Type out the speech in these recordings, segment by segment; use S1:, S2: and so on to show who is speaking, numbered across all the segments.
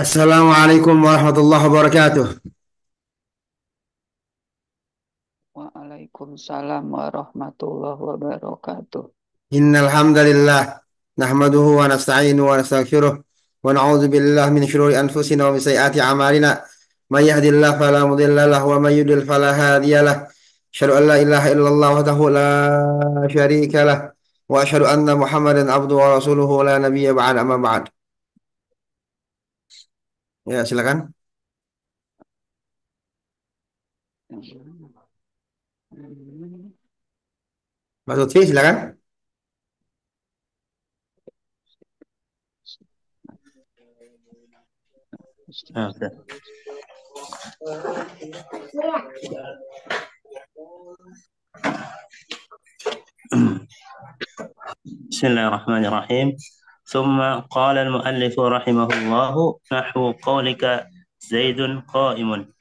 S1: Assalamualaikum warahmatullahi wabarakatuh.
S2: Waalaikumsalam warahmatullahi wabarakatuh.
S1: Innal hamdalillah nahmaduhu wa nasta'inuhu wa nastaghfiruh wa na'udzu billahi min shururi anfusina wa min sayyiati a'malina. May yahdihillahu fala mudilla lahu wa may yudlil fala hadiya lahu. Asyhadu an la ilaha illallah wahdahu la syarika lah wa asyhadu anna Muhammadan abduhu wa rasuluhu la nabiyya ba'da amma ba'd. Ya, silakan. Mas Lutfi, silakan.
S3: Oke. Bismillahirrahmanirrahim. Summa qala al-muallif rahimahullahu nahwu qaulika Zaidun qa'imun.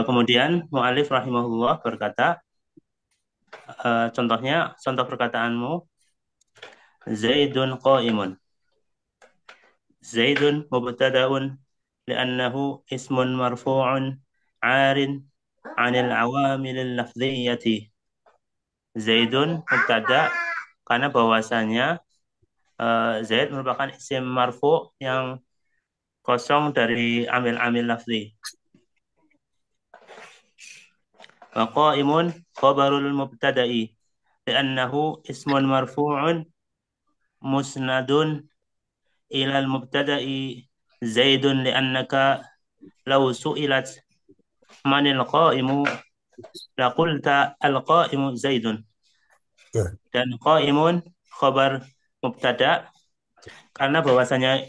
S3: Kemudian muallif rahimahullah berkata, contoh perkataanmu Zaidun qa'imun. Zaidun mubtada'un li'annahu ismun marfu'un 'arin 'anil 'awamilil lafdhiyyati. Zaidun mubtada karena bahwasanya Zaid merupakan isim marfu yang kosong dari amil-amil lafzi. Wa qa'imun khabarul mubtada'i li'annahu ismun marfu'un musnadun ilal mubtada'i Zaidun li'annaka law su'ilat manil qa'imu laqulta al-qa'imu Zaidun.
S1: Ya.
S3: Dan qa'imun khabar mubtada karena bahwasanya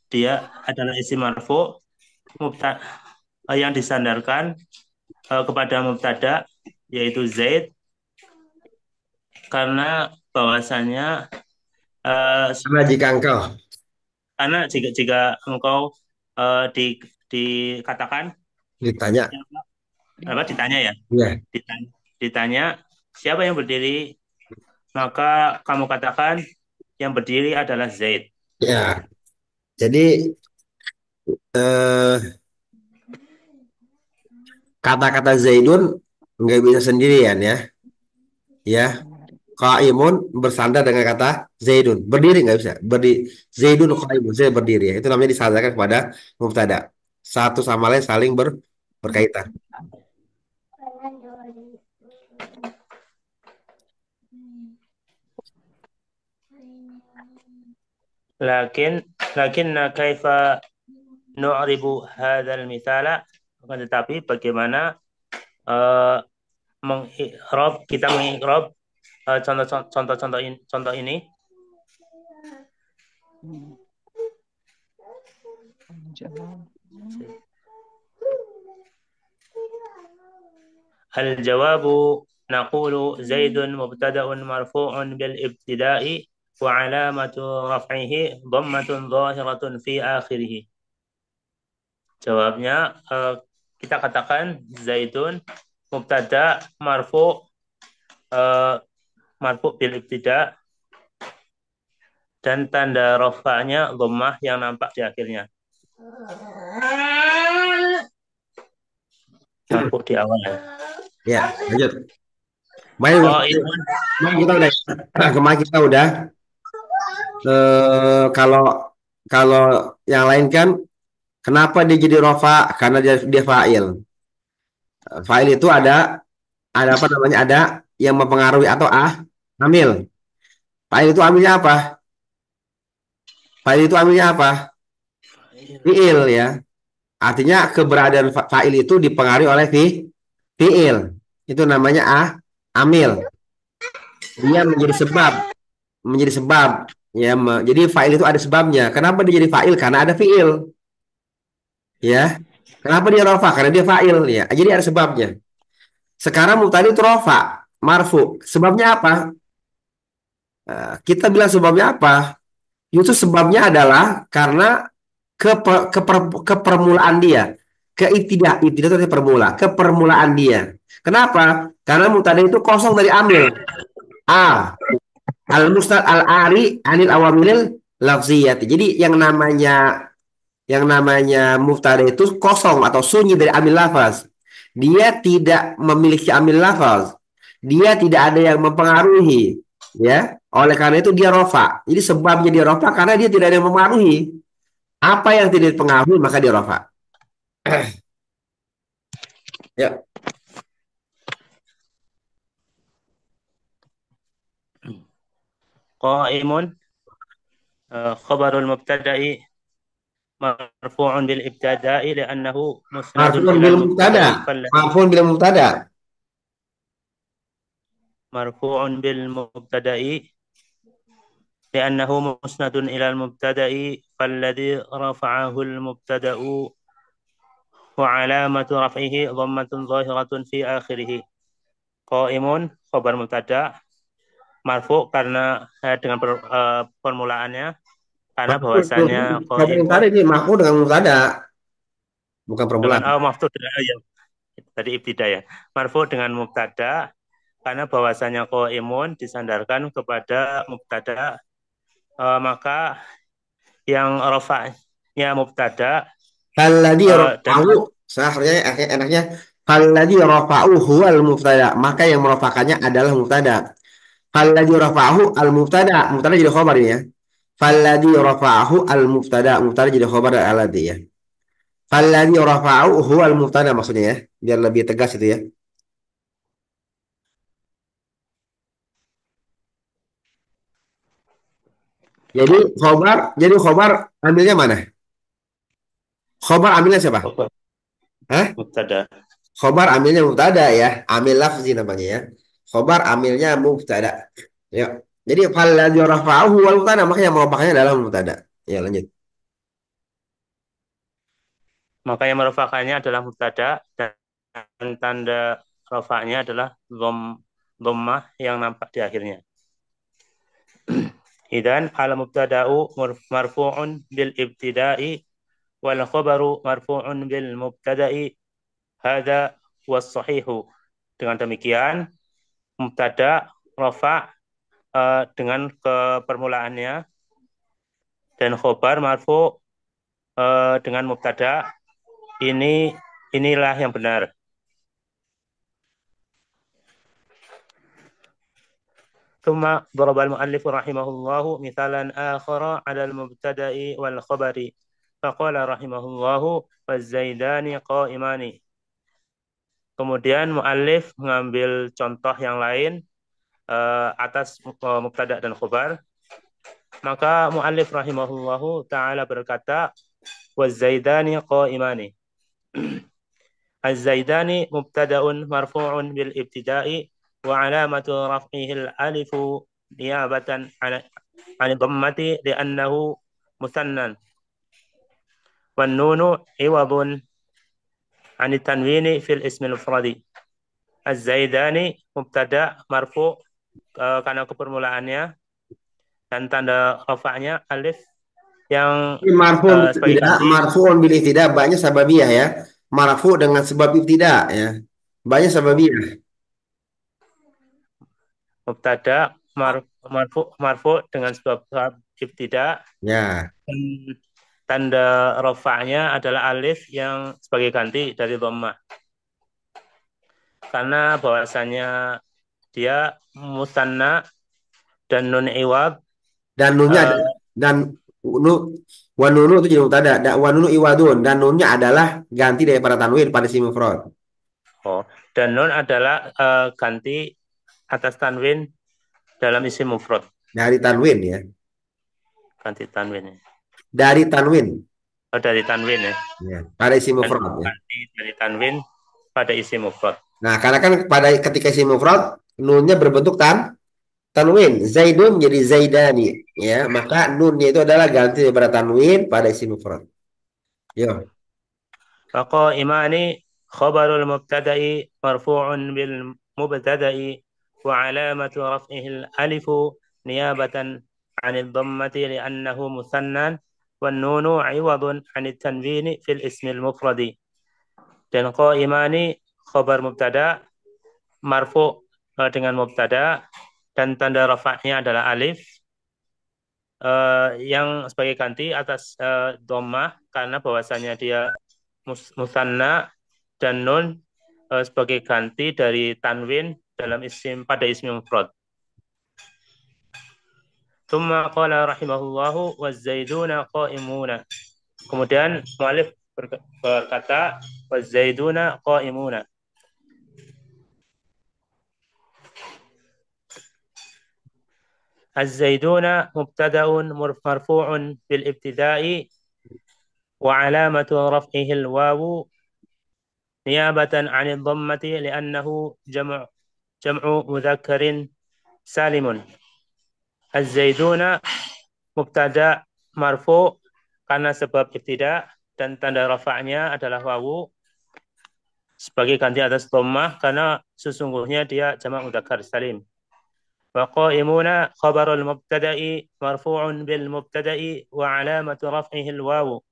S3: dia adalah isim marfu yang disandarkan kepada mubtada yaitu Zaid karena bahwasanya
S1: Karena jika engkau
S3: karena jika engkau di dikatakan
S1: ditanya,
S3: ditanya ya
S1: ya,
S3: ditanya siapa yang berdiri, maka kamu katakan yang berdiri adalah Zaid.
S1: ya. Jadi eh, kata-kata Zaidun nggak bisa sendirian ya. Ya, Qaimun bersandar dengan kata Zaidun. Berdiri nggak bisa. Zaidun Qaimun, saya berdiri ya. Itu namanya disandarkan kepada mubtada. Satu sama lain saling berkaitan.
S3: Lakin kaifa nu'ribu hadzal mithala, tetapi bagaimana uh, kita mengikrab contoh ini. Al-jawabu naqulu Zaidun mubtada'un marfu'un bil ibtida'i wa alamatu raf'ihi dhammatun zahiratun fi akhirih. Jawabnya kita katakan Zaidun mubtada marfu bil ibtida' dan tanda rafa'nya dhammah yang nampak di akhirnya. Marfu di awal.
S1: Ya, lanjut. Kemarin kita udah kalau kalau yang lain kan kenapa dia jadi rofa? Karena dia fa'il. Fa'il itu ada apa namanya? Ada yang mempengaruhi atau amil. Fa'il itu amilnya apa? Fa'il itu amilnya apa? Fi'il ya. Artinya keberadaan fa'il itu dipengaruhi oleh fi'il. Itu namanya amil. Dia menjadi sebab ya. Jadi fa'il itu ada sebabnya. Kenapa dia jadi fa'il? Karena ada fi'il. Ya. Kenapa dia rofa? Karena dia fa'il ya. Jadi ada sebabnya. Sekarang mubtada itu rofa, marfu. Sebabnya apa? Kita bilang sebabnya apa? Itu sebabnya adalah karena kepermulaan dia. Ibtidah itu permula, kepermulaan dia. Kenapa? Karena mubtada itu kosong dari amil. Al musnad al ari anil awamilil lafziyati. Jadi yang namanya mubtada itu kosong atau sunyi dari amil lafaz. Dia tidak memiliki amil lafaz. Dia tidak ada yang mempengaruhi, ya. Oleh karena itu dia rofa. Jadi sebabnya dia rofa karena dia tidak ada yang mempengaruhi. Apa yang tidak dipengaruhi maka dia rofa. Ya.
S3: Qaimun khabarul mubtada'i marfu'un bil ibtada'i li'annahu musnadun
S1: Marfu'un
S3: ila
S1: bil
S3: al
S1: mubtada.
S3: mubtada'i falladhi
S1: Marfu'un bil mubtada.
S3: marfu'un bil mubtada'i li'annahu musnadun ila al mubtada'i falladhi rafa'ahu al mubtada'u wa 'alamatu raf'ihi dhammatun zahiratun fi akhirih. Qaimun khabar mubtada marfu karena dengan permulaannya karena
S1: Marfu'
S3: bahwasanya
S1: khabar
S3: qaimun
S1: mubtada ini marfu' dengan mubtada, bukan
S3: dengan
S1: permulaan.
S3: maksud dengan ya tadi ibtida ya. Marfu dengan mubtada karena bahwasanya qaimun disandarkan kepada mubtada maka yang rafa'nya mubtada
S1: Alladzi
S3: dan
S1: rafa'u, seharusnya enaknya alladzi rafa'u huwal mubtada, maka yang merafakannya adalah mubtada. Alladzi rafa'ahu al mubtada, mubtada jadi khabar ini ya. Falladzi rafa'ahu al mubtada, mubtada jadi khabar dari alladzi ya. Falladzi rafa'ahu huwal mubtada maksudnya ya, biar lebih tegas itu ya. Jadi khabar ambilnya mana? Khabar ambilnya siapa?
S3: khabar
S1: Hah?
S3: mubtada.
S1: Khobar amilnya mubtada ya. Amil lafzi namanya ya. Khobar amilnya mubtada. Ya. Jadi falladzi rafa'ahu wal mubtada, maka yang merupakannya adalah mubtada. Ya, lanjut.
S3: Maka yang merupakannya adalah mubtada dan tanda rafa'nya adalah dhammah yang nampak di akhirnya. Idan al mubtada'u marfu'un bil ibtida'i wal khabaru marfu'un bil mubtada'i hadza was sahihu. Dengan demikian mubtada rafa dengan kepermulaannya dan khobar marfu dengan mubtada inilah yang benar. ثم ضرب المؤلف رحمه الله مثالا آخر على المبتدأ والخبر فقال رحمه الله والزيدان قائمان. Kemudian muallif mengambil contoh yang lain atas mubtada dan khobar. Maka muallif rahimahullahu taala berkata wazaidani qaimani. Az-zaidani mubtada'un marfu'un bil ibtida'i wa 'alamatu raf'ihi al-alifu niyabatan 'an dhammati li'annahu musannan. Wan nunu 'iwadun 'an tanwini fil ismi al-mufradi. Az-zaidani mubtada' marfu' karena kepermulaannya dan tanda rafa'nya alif yang
S1: Marfu'un bil
S3: sebagai
S1: ibtida,
S3: ganti
S1: marfu'un bil ibtida banyak sababiyah ya. Marfu' dengan sebab ibtida ya. Banyak sababiyah.
S3: mubtada marfu dengan sebab ibtida
S1: Ya.
S3: dan tanda rafa'nya adalah alif yang sebagai ganti dari dhammah karena bahwasanya dia musanna dan nun iwad
S1: Dan nunnya ada,
S3: uh,
S1: dan nu wa nunu itu jadi mubtada. Wa nunu iwadun, dan nunnya adalah ganti daripada tanwin pada isim mufrad.
S3: dan nun adalah ganti atas tanwin dalam isim mufrad
S1: Dari tanwin ya.
S3: ganti tanwin
S1: Dari tanwin
S3: dari tanwin ya
S1: ya, pada isim
S3: dan
S1: mufrad ya.
S3: ganti dari tanwin pada isim mufrad.
S1: Nah, karena kan pada ketika isim mufrad nunnya berbentuk tanwin. Zaidun jadi zaidani ya, maka nunnya itu adalah ganti daripada tanwin pada isim mufrad. Yo.
S3: فقائمان خبر المبتدأ مرفوع بالمبتدأ وعلامة رفعه الألف نيابة عن الضمة لأنه مثنى والنون عوض عن التنوين في الاسم المفرد. Dan qaimani khabar mubtada marfu dengan mubtada dan tanda rafa'nya adalah alif yang sebagai ganti atas dhammah karena bahwasanya dia musanna dan nun sebagai ganti dari tanwin dalam isim pada isim mufrad. Tsumma qala rahimahullahu waz-zaiduna qa'imuna. Kemudian mu'allif berkata waz-zaiduna qa'imuna. Az-zaiduna mubtada'un marfu'un bil ibtida'i wa 'alamatu raf'ihi al-wawu niyabatan 'anil dhammati li'annahu jam'u mudhakkarin salimun. Az-zaiduna mubtada marfu' karena sebab ibtida dan tanda rafa'nya adalah wawu sebagai ganti atas dhammah karena sesungguhnya dia jamak mudzakkar salim. Wa qa'imuna khabarul mubtada'i marfu'un bil mubtada'i wa 'alamatu raf'ihi al-wawu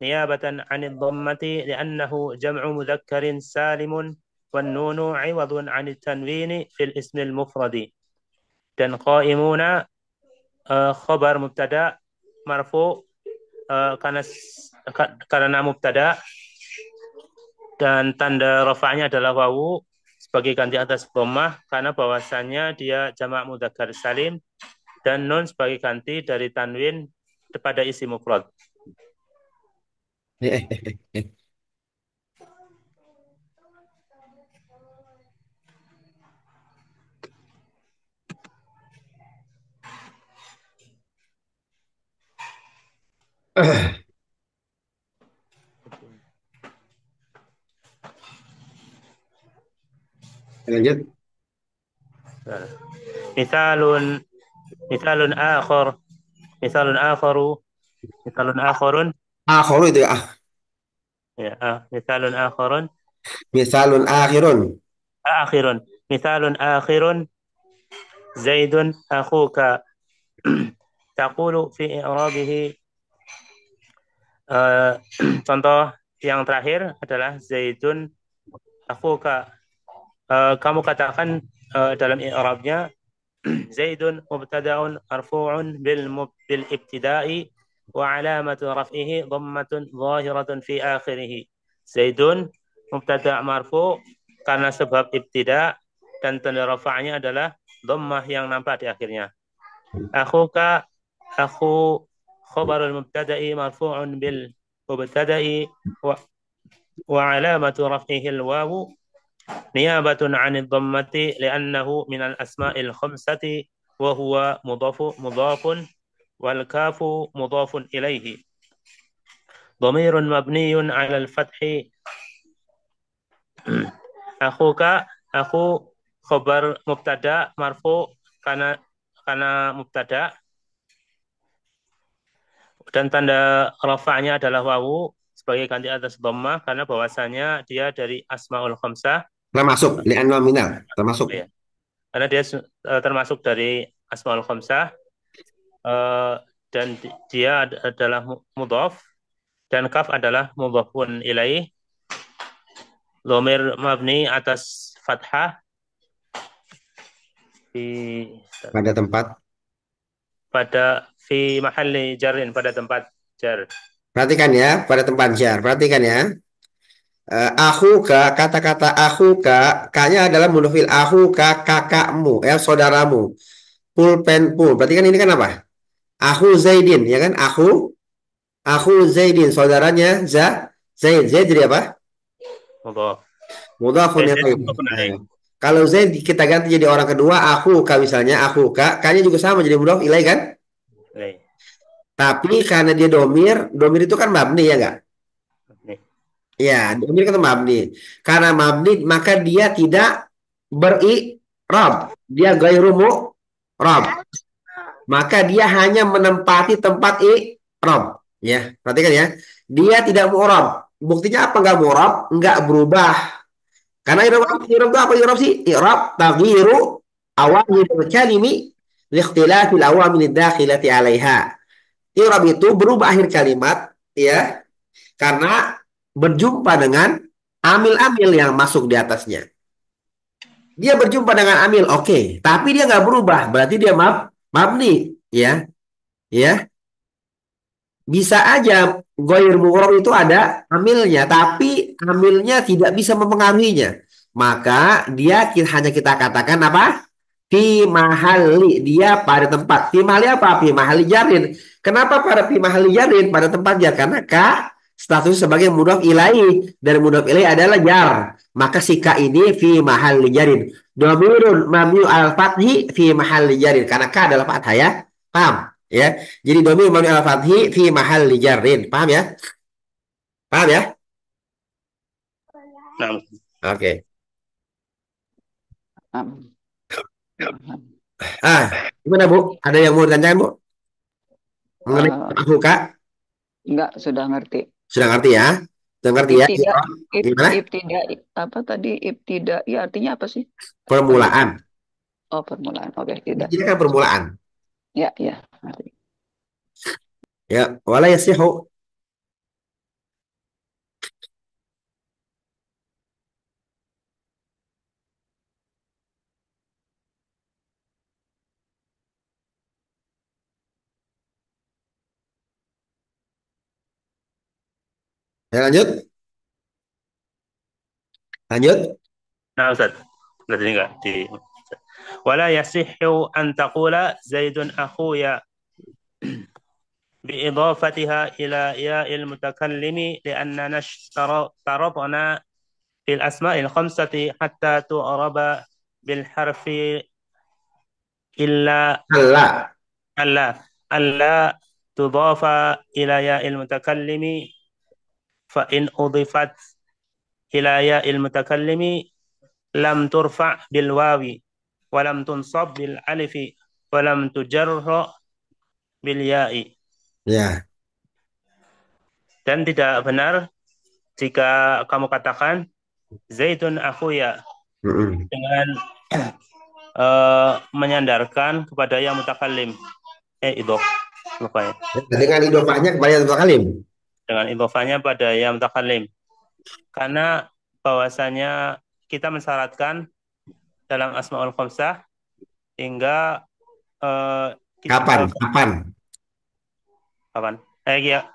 S3: niyabatan 'anil dhammati li'annahu jam'u mudhakkarin salimun wan nunu 'iwadun 'anit tanwini fil ismil mufradi. Dan qa'imuna khabar mubtada marfu' karena mubtada dan tanda rafa'nya adalah wawu sebagai ganti atas dhammah karena bahwasannya dia jamak mudzakkar salim dan nun sebagai ganti dari tanwin pada isim mufrad.
S1: Lanjut.
S3: Misalun akharun
S1: Akhiru itu ya.
S3: misalun akharun
S1: Misalun
S3: akhirun zaidun akhuka taqulu fi i'rabihi contoh yang terakhir adalah zaidun akhuka. Kamu katakan dalam i'rabnya zaidun mubtada'un marfu'un bil ibtida'i wa 'alamatu raf'ihi dhammatun zahiratun fi akhirih. Zaidun mubtada' marfu' karena sebab ibtida' dan tanda rafa'nya adalah dhammah yang nampak di akhirnya. Akhuka khabarul mubtada'i marfu'un bil mubtada'i wa 'alamatu raf'ihi al-wawu niyabatun 'anil dhammati li'annahu minal asma'il khamsati wa huwa mudhafun wal kafu mudhafun ilaihi. Dhamirun mabniyun 'alal fathi. Akhuka khabar mubtada marfu' karena mubtada dan tanda rafa'nya adalah wawu sebagai ganti atas dhammah karena bahwasanya dia dari asmaul khamsah.
S1: Termasuk li'an nominal, termasuk.
S3: Ya. Karena dia termasuk dari asmaul khamsah dan dia adalah mudhaf dan kaf adalah mudhafun ilaih. Dhamir mabni atas fathah
S1: pada tempat
S3: fi mahalli jarrin pada tempat jar.
S1: Perhatikan ya, pada tempat jar. Perhatikan ya. Akhuka, kata-kata akhuka, kaknya adalah mudhofil akhuka, kakakmu, saudaramu. Pulpen pul. Berarti kan ini kan apa? Akhu Zaidin, ya kan? Akhu Zaidin, saudaranya Zaid. Zaid jadi apa?
S3: Mudhaf.
S1: Mudhafun ilaih. Kalau Zaid kita ganti jadi orang kedua, akhuka misalnya, akhuka, kaknya juga sama jadi mudhaf ilaih kan? Tapi karena dia domir itu kan mabni ya enggak? Ya, domir kan mabni. Karena mabni maka dia tidak beri'rab. Dia ghairu mu'rab. Maka dia hanya menempati tempat i'rab. Ya, perhatikan ya. Dia tidak mu'rab. Buktinya apa enggak mu'rab? Enggak berubah. Karena i'rab itu apa i'rab sih? I'rab taghyiru awamil kalimi li ikhtilafil awamil dakhilati 'alaiha. I'rab itu berubah akhir kalimat ya karena berjumpa dengan amil-amil yang masuk di atasnya. Dia berjumpa dengan amil, oke, tapi dia nggak berubah, berarti dia mabni ya. Ya, bisa aja goir mu'rob itu ada amilnya, tapi amilnya tidak bisa mempengaruhinya. Maka dia hanya kita katakan apa? Fi mahali, dia pada tempat. Fi mahali apa? Fi mahali jarin. Kenapa pada fi mahali jarin pada tempatnya? Karena ka status sebagai mudhof ilaih dan mudhof ilaih adalah jar. Maka si ka ini fi mahali jarin. Dhamirun mabniun al fathi fi mahali jarin. Karena ka adalah fathah ya. Paham? Ya. Jadi dhamir mabni al fathi fi mahali jarin. Paham ya? Paham ya?
S3: Nah,
S1: Oke.
S2: Am.
S1: Gimana Bu? Ada yang mau ditanyakan Bu? Mengenai
S2: Eh,
S1: aku Kak?
S2: enggak, sudah ngerti.
S1: Sudah ngerti ya? Sudah ngerti ya?
S2: Ibtida,
S1: Gimana?
S2: ibtida, apa tadi ibtidai artinya apa sih? Tadi.
S1: Permulaan.
S2: Oh, permulaan. Oke, tidak.
S1: Ini kan permulaan.
S2: Ya, ya. Ngerti.
S1: Ya, wala yasihu. Ya, lanjut. Lanjut.
S3: nah Ustaz. Berarti enggak di wala yasihhu an taqula Zaidun akhuya بإضافتها إلى ياء المتكلم لأننا اشترطنا في الأسماء الخمسة حتى تعرب بالحرف إلا
S1: Allah.
S3: ألا تضاف إلى ياء المتكلم فإن أضيفت إلى ياء المتكلم لم ترفع بالواو ولم تنصب بالألف ولم تجر بالياء
S1: Ya.
S3: dan tidak benar jika kamu katakan Zaidun akhuya
S1: Mm-mm.
S3: dengan menyandarkan kepada yang mutakallim idhof lupa ya
S1: Dengan idofahnya kepada yang mutakalim.
S3: dengan idhofanya pada yang mutakallim karena bahwasanya kita mensyaratkan dalam asmaul khamsah hingga
S1: Kapan? Kapan?
S3: kapan ya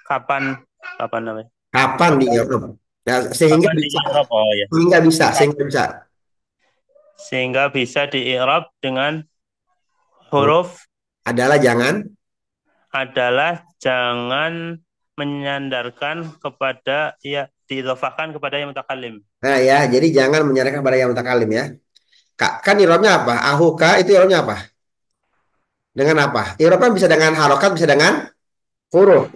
S3: kapan kapan namanya
S1: Kapan di Eropa? Ya,
S3: kapan di i'rab oh ya
S1: sehingga bisa.
S3: sehingga bisa di i'rab dengan huruf
S1: Adalah jangan.
S3: adalah jangan menyandarkan kepada ya diidhofahkan kepada yang mutakallim.
S1: Nah ya, jadi jangan menyerahkan pada yang mutakalim ya. Kak, kan irobnya apa? Ahuka itu irobnya apa? Dengan apa? Irob kan bisa dengan harokat, bisa dengan huruf.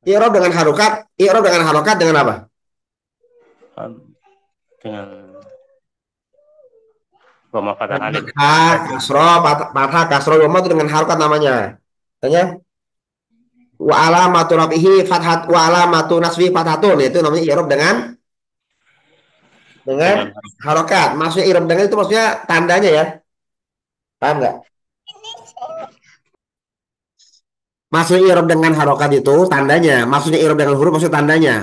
S1: Irob dengan harokat, irob dengan harokat dengan apa?
S3: Dengan dhamma fathah alif.
S1: Fathah, kasro, fathah, kasro, dhamma itu dengan harokat namanya. Tanya, wa alamatu rafihi fathat wa alamatu nasbi fathatun itu namanya irob dengan
S3: Dengan
S1: harokat. Maksudnya irob dengan itu maksudnya tandanya ya. Paham nggak? Maksudnya irob dengan harokat itu tandanya. Maksudnya irob dengan huruf maksudnya tandanya.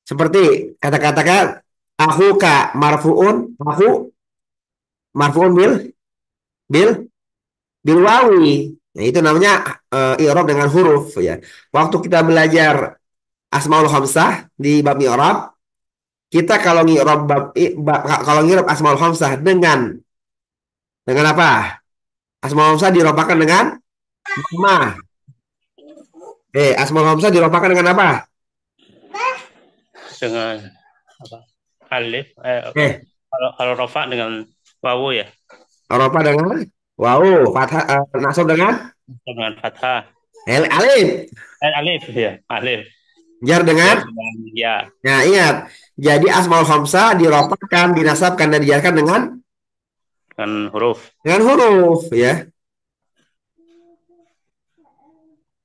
S1: Seperti kata-katakan ahuka marfuun, marfuun bil bil wawi. Nah, itu namanya i'rab dengan huruf ya. Waktu kita belajar Asmaul Khamsah di bab i'rab, kita kalau ngirab kalau ngirab Asmaul Khamsah dengan apa? Asmaul Khamsah diropakan dengan ma. Asmaul Khamsah diropakan dengan apa?
S3: apa? Alif
S1: Eh,
S3: kalau rofa dengan wawu ya.
S1: ropa dengan wow, fathah nasab
S3: Dengan fathah.
S1: alif.
S3: Alif ya, alif.
S1: Jar
S3: Ya,
S1: dengan
S3: dengan ya.
S1: Nah, ingat. Jadi Asmaul Khamsah diropakan, dinasabkan dan dijarkan
S3: Dengan huruf.
S1: dengan huruf ya.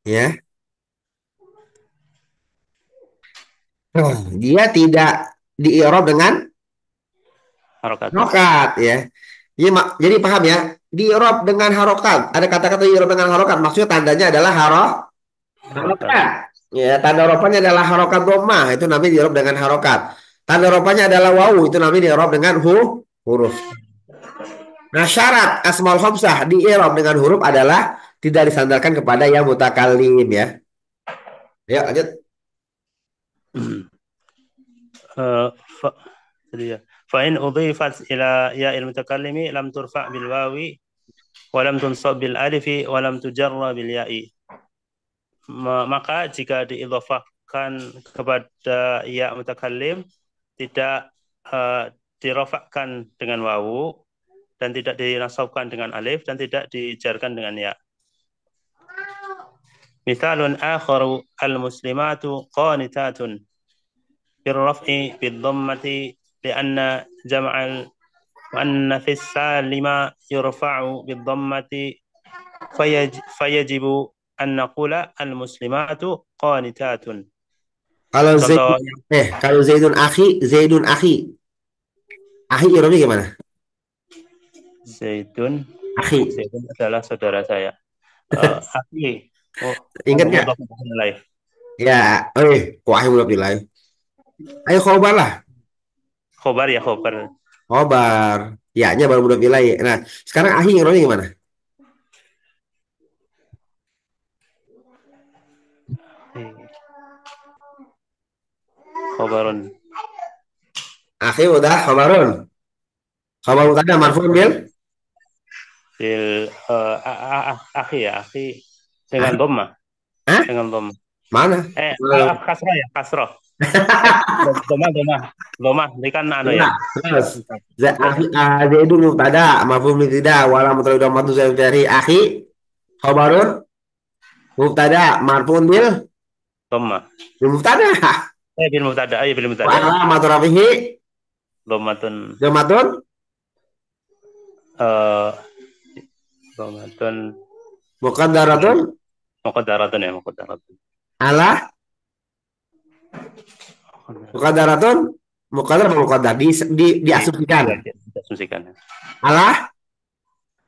S1: Ya. Dia tidak di-i'rab dengan
S3: Harokat.
S1: harokat ya. Jadi paham ya? Di-i'rab dengan harokat. Ada kata-kata di-i'rab dengan harokat. Maksudnya tandanya adalah
S3: Harokat.
S1: harokat. Ya, tanda ropanya adalah harokat dhammah. Itu namanya di-i'rab dengan harokat. Tanda ropanya adalah wawu. Itu namanya di-i'rab dengan huruf. Nah, syarat Asmaul Khamsah di-i'rab dengan huruf adalah tidak disandarkan kepada ya mutakallim ya. Ya, lanjut.
S3: Eh, fa- Jadi ya. Fa'in udhifat ila ya mutakalimi lam turfa bil wawi wa lam tunsab bil alifi wa lam tujarra bil ya'i. Maka jika diidhafahkan kepada ya mutakallim tidak dirofakkan dengan wawu dan tidak dinasabkan dengan alif dan tidak dijarkan dengan ya. Mithalun akharu al-muslimatu qanitatun بالرفع بالضمة لأن جمع المؤنث السالم يرفع بالضمة فيجب أن نقول المسلمات قانتات.
S1: Kalau
S3: Contoh
S1: kalau Zaidun akhi ironi gimana?
S3: Zaidun,
S1: Akhi,
S3: Zaidun adalah saudara saya. Akhi,
S1: ingat nggak?
S3: mudhaf ilaih.
S1: Ya, kok akhi belum nilai? Ayo khobar lah,
S3: Khobar ya khobar.
S1: khobar. Ya, nya baru belum nilai. Nah, sekarang akhi ironi gimana?
S3: Khobarun.
S1: Akhi udah khobarun. Khobar mutada marfu'un bil
S3: Bil akhi ya, akhi dengan
S1: akhi.
S3: dhamma,
S1: Hah?
S3: dengan dhamma.
S1: Mana?
S3: Kasroh ya, kasroh. Doma, doma, doma. Ini kan anu ya.
S1: Nah, terus Zaidun mubtada mafhum bil tidak wala mutawid dhammatu dari akhi khabarun mubtada marfu'un
S3: Doma.
S1: bil mubtada
S3: Bil mubtada, bil
S1: wa
S3: mubtada.
S1: alamatu rafihi
S3: Domatun,
S1: dhammatun
S3: eh, domatun,
S1: muqaddaratun
S3: muqaddaratun ya, muqaddaratun.
S1: ala muqaddaratun muqaddar apa muqaddar diasumsikan
S3: Asumsikan.
S1: ala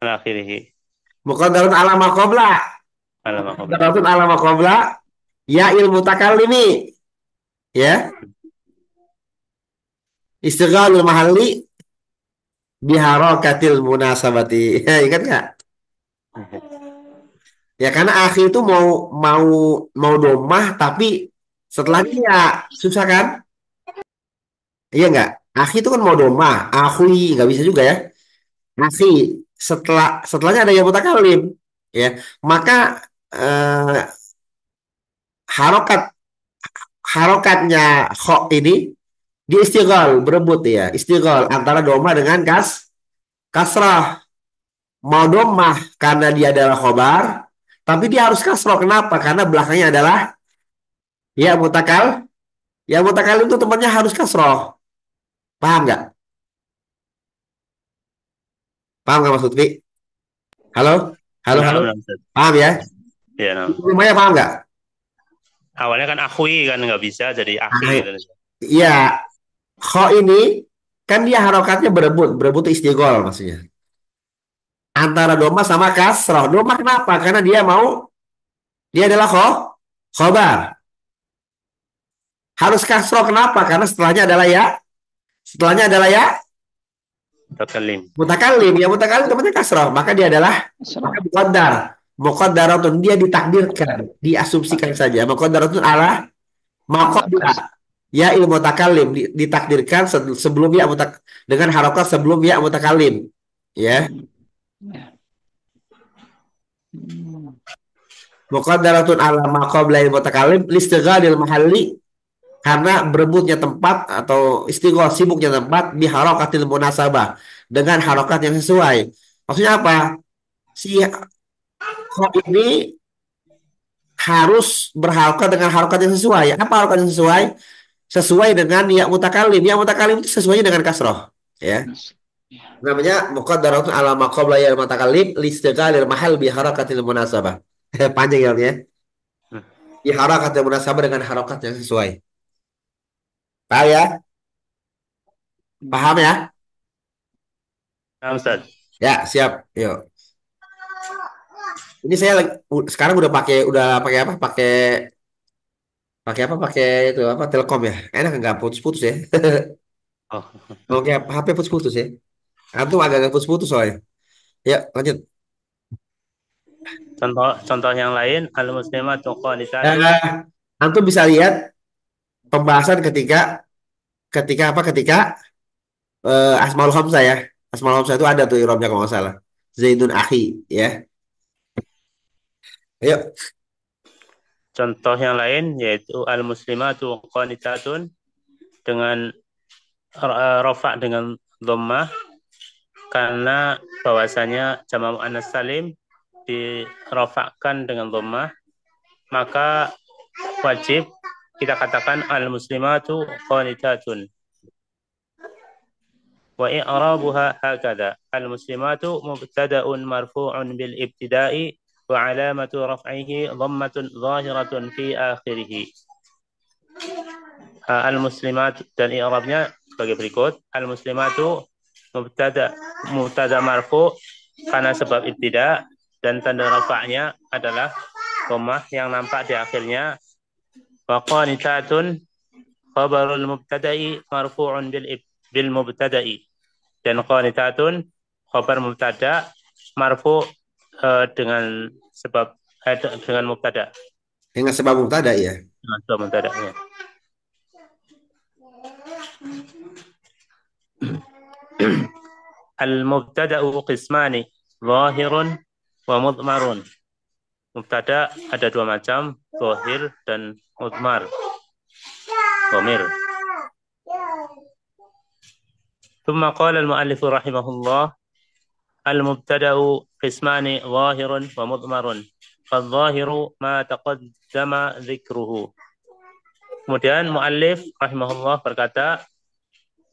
S3: Ala akhirih,
S1: muqaddarun ala ma qabla
S3: ala ma qabla.
S1: muqaddaratun ala ma qabla ya il mutakallimi ya istighalul mahalli biharakatil munasabati. Ingat nggak? Ya karena akhir itu mau mau mau domah tapi setelahnya ya susah kan? Iya nggak? Akhir itu kan mau domah, akhui nggak bisa juga ya. Akhi setelahnya ada yang mutakalim, ya. Maka eh, harokat harokatnya kho ini di istighol berebut ya, istighol antara domah dengan kasrah. Mau domah karena dia adalah khobar, tapi dia harus kasroh. Kenapa? Karena belakangnya adalah ya mutakal. Ya mutakal itu temannya harus kasroh. Paham nggak? Paham nggak Mas Lutfi? Halo? Halo,
S3: Nah,
S1: halo?
S3: nah, Ustaz.
S1: Paham ya?
S3: Ya, nah.
S1: Rumahnya paham nggak?
S3: Awalnya kan akhui kan nggak bisa jadi akhi
S1: Ah,
S3: gitu.
S1: iya, kho ini kan dia harokatnya berebut. Berebut itu istigol maksudnya. Antara doma sama kasroh. Doma kenapa? Karena dia adalah khobar. Harus kasroh kenapa? Karena setelahnya adalah ya. Setelahnya adalah ya
S3: Mutakalim.
S1: mutakalim. Ya mutakalim temannya kasroh. Maka dia adalah maka
S2: Asroh.
S1: muqaddar. Muqaddaratun dia ditakdirkan, diasumsikan saja. Muqaddaratun ala maqabla ya ilmu mutakalim ditakdirkan sebelum ya dengan harokat sebelum ya mutakalim. Ya.
S2: Ya. Hmm.
S1: Muqaddaratun ala maqabla ilmu mutakalim listighalil mahalli karena berebutnya tempat atau istighol sibuknya tempat di harokatil munasabah dengan harokat yang sesuai. Maksudnya apa? Si kho ini harus berharokat dengan harokat yang sesuai. Apa harokat yang sesuai? Sesuai dengan ya mutakalim. Ya mutakalim itu sesuai dengan kasroh. Ya.
S2: Ya.
S1: Namanya muqaddaratun ala maqabla ya mutakalim listighalil mahal bi harakatil munasabah. Panjang ya. Di harakatil munasabah dengan harokat yang sesuai. Paham ya? Paham ya?
S3: Nah, Ustaz.
S1: Ya, siap. Yuk. Ini saya sekarang udah pakai apa? Pakai apa? Pakai itu apa? Telkom ya. Enak nggak putus-putus ya?
S3: Oh.
S1: Oke, HP putus-putus ya. Antum agak putus-putus soalnya. Ya, lanjut.
S3: Contoh yang lain, al-muslimatu qanitatun.
S1: Antum bisa lihat pembahasan ketika ketika apa ketika Asmaul Khamsah ya. Asmaul Khamsah itu ada tuh irobnya kalau nggak salah. Zaidun akhi ya. Ayo.
S3: Contoh yang lain yaitu al-muslimatu qanitatun dengan rafa dengan dhammah karena bahwasanya jamak muannas salim dirafa'kan dengan dhammah, maka wajib kita katakan al-muslimatu qanitatun. Wa i'rabuha hakadha. Al-muslimatu mubtada'un marfu'un bil ibtida'i wa alamatu raf'ihi dhammatun zahiratun fi akhirih. Al-muslimat dan i'rabnya sebagai berikut. Al-muslimatu mubtada marfu' karena sebab ibtida dan tanda rafa'nya adalah dhammah yang nampak di akhirnya. Wa qanitatun khabarul mubtada'i marfu'un bil mubtada'i. Dan qanitatun khabar mubtada marfu dengan sebab dengan mubtada.
S1: Dengan sebab mubtada ya.
S3: Dengan sebab mubtada'nya. Al-mubtada'u qismani zahirun wa mudmarun. Mubtada ada dua macam, zahir dan mudmar. Dhamir. ثم قال المؤلف رحمه الله المبتدأ قسمان ظاهر ومضمر فالظاهر ما تقدم ذكره. Kemudian muallif rahimahullah berkata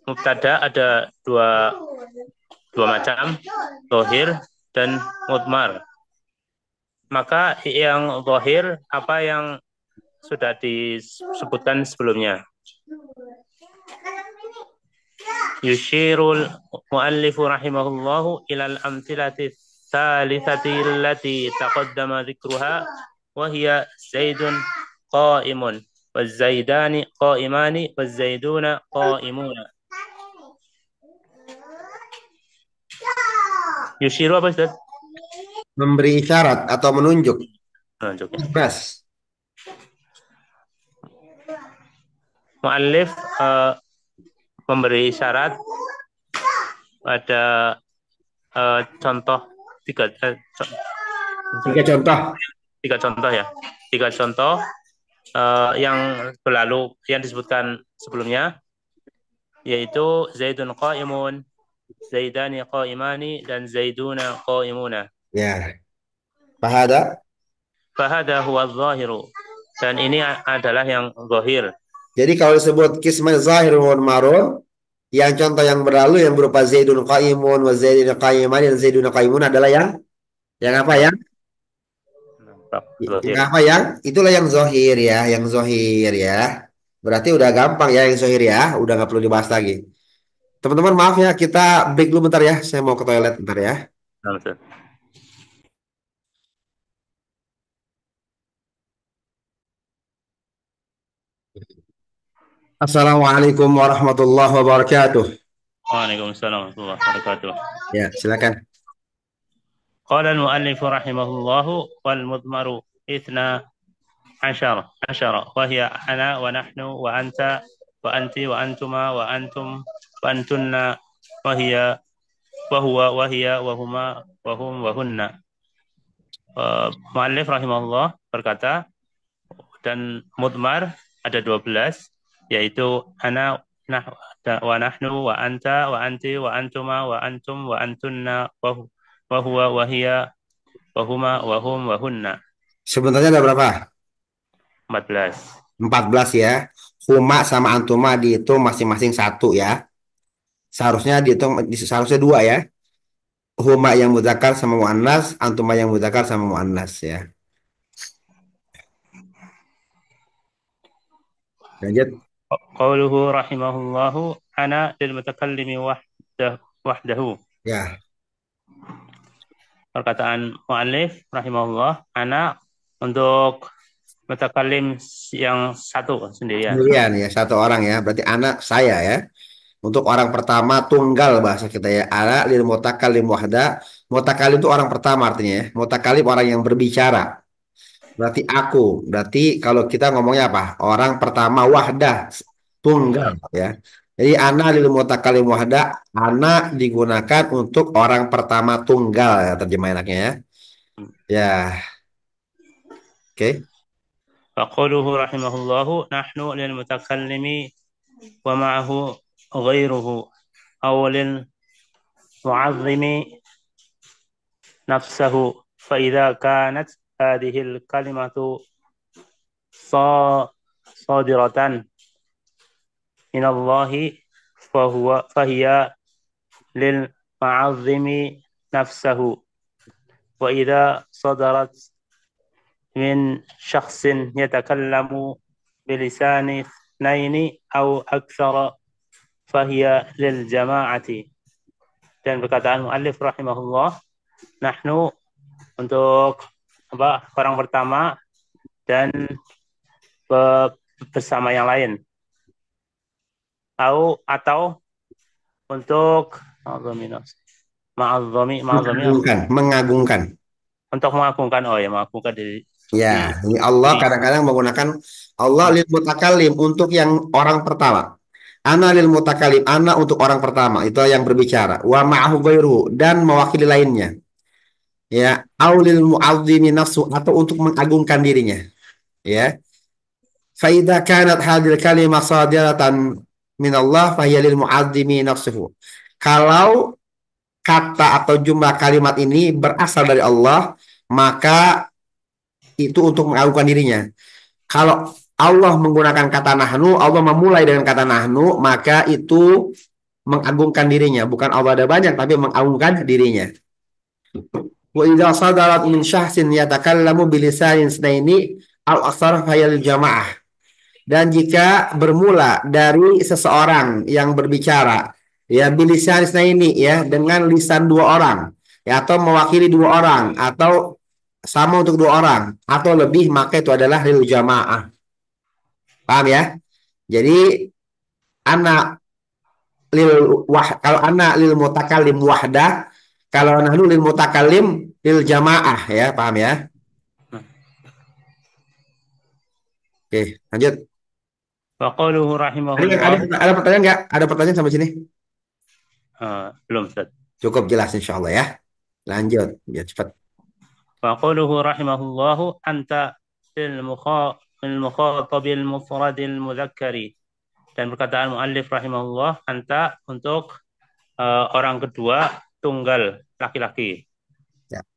S3: mubtada ada dua macam, zahir dan mudmar. Maka yang zahir apa yang sudah disebutkan sebelumnya. Yushirul muallifu rahimahullahu ilal amthilati thalithati allati taqaddama dhikruha wa hiya zaidun qa'imun wazaidani qa'imani wazaiduna qa'imuna. Yushiru apa Ustaz?
S1: Memberi isyarat atau menunjuk. Bas.
S3: Muallif memberi isyarat pada contoh tiga contoh ya. Tiga contoh yang berlalu yang disebutkan sebelumnya, yaitu Zaidun qa'imun, Zaidani qa'imani, dan Zaiduna qa'imuna.
S1: Ya. Fahada
S3: huwa zahiru. Dan ini adalah yang zahir.
S1: Jadi kalau disebut kisman zahir wa marun, yang contoh yang berlalu yang berupa Zaidun qa'imun wa Zaidun qa'imani dan Zaidun qa'imun adalah yang apa ya? Yang apa yang? Itulah yang zahir ya, yang zahir ya. Berarti udah gampang ya yang zahir ya, udah nggak perlu dibahas lagi. Teman-teman maaf ya, kita break dulu bentar ya. Saya mau ke toilet bentar ya. Assalamualaikum warahmatullahi wabarakatuh.
S3: Waalaikumsalam warahmatullahi wabarakatuh.
S1: Ya, silakan.
S3: Qala al-muallif rahimahullahu wal mudmaru 12 wa hiya ana wa nahnu wa anta wa anti wa antuma wa antum wa antunna wa hiya wa huwa wa hiya wa huma wa hum wa hunna. Muallif rahimahullah berkata, dan mudmar ada 12, yaitu ana wa nahnu wa anta wa anti wa antuma wa antum wa antunna wa huwa wa hiya wa huma wa hum wa hunna.
S1: Sebenarnya ada berapa?
S3: 14
S1: ya. Huma sama antuma dihitung masing-masing 1 ya. Seharusnya dua ya. Huma yang mudzakkar sama muannas, antuma yang mudzakkar sama muannas ya. Lanjut.
S3: Qauluhu rahimahullahu ana lil mutakallimi wahdahu.
S1: Ya.
S3: Perkataan muallif rahimahullah, ana untuk mutakallim yang satu sendirian.
S1: Sendirian ya, satu orang ya. Berarti anak saya ya. Untuk orang pertama tunggal bahasa kita ya. Ana lil mutakallim wahda, Mutakalim itu orang pertama artinya ya. Mutakalim orang yang berbicara. Berarti aku. Berarti kalau kita ngomongnya apa? Orang pertama wahdah, tunggal ya. Jadi ana lil mutakalim wahdah, ana digunakan untuk orang pertama tunggal ya terjemah enaknya ya. Ya, oke.
S3: فقوله رحمه الله نحن للمتكلم ومعه غيره أو للمعظم نفسه فإذا كانت هذه الكلمة صادرة من الله فهي للمعظم نفسه وإذا صدرت من شخص يتكلم بلسان اثنين أو أكثر فهي للجماعة. Dan perkataan muallif rahimahullah, nahnu untuk orang pertama dan bersama yang lain, atau untuk
S1: Mengagungkan.
S3: Untuk mengagungkan, mengagungkan diri.
S1: Ya, ini Allah kadang-kadang menggunakan Allah lil mutakalim untuk yang orang pertama. Ana lil mutakalim, ana untuk orang pertama, itu yang berbicara. Wa ma'ahu ghairuhu dan mewakili lainnya. Ya, au lil mu'azzimi nafsu atau untuk mengagungkan dirinya. Ya. Fa idza kanat hadhil kalimah sadiratan min Allah fa hiya lil mu'azzimi nafsuhu. Kalau kata atau jumlah kalimat ini berasal dari Allah, maka itu untuk mengagungkan dirinya. Kalau Allah menggunakan kata nahnu, Allah memulai dengan kata nahnu, maka itu mengagungkan dirinya. Bukan Allah ada banyak, tapi mengagungkan dirinya. Wa idza sadarat min syahsin yatakallamu bilisanin snaini al aksar fayal jamaah. Dan jika bermula dari seseorang yang berbicara, ya bilisanin snaini ya dengan lisan dua orang, ya atau mewakili dua orang, atau sama untuk dua orang atau lebih, maka itu adalah lil jamaah. Paham ya? Jadi anak kalau anak lil mutakalim wahdah, kalau nahnu lil mutakalim lil jamaah ya, paham ya? Oke, lanjut.
S3: Waqaluhu rahimahullah.
S1: Ada pertanyaan nggak? Ada pertanyaan sampai sini?
S3: Belum, Ustaz.
S1: Cukup jelas insya Allah ya. Lanjut, biar cepat.
S3: Waqaluhu rahimahullahu anta lil mukhatabil mufradil mudzakkari. Dan perkataan muallif rahimahullah, anta untuk orang kedua tunggal laki-laki.
S1: Ya.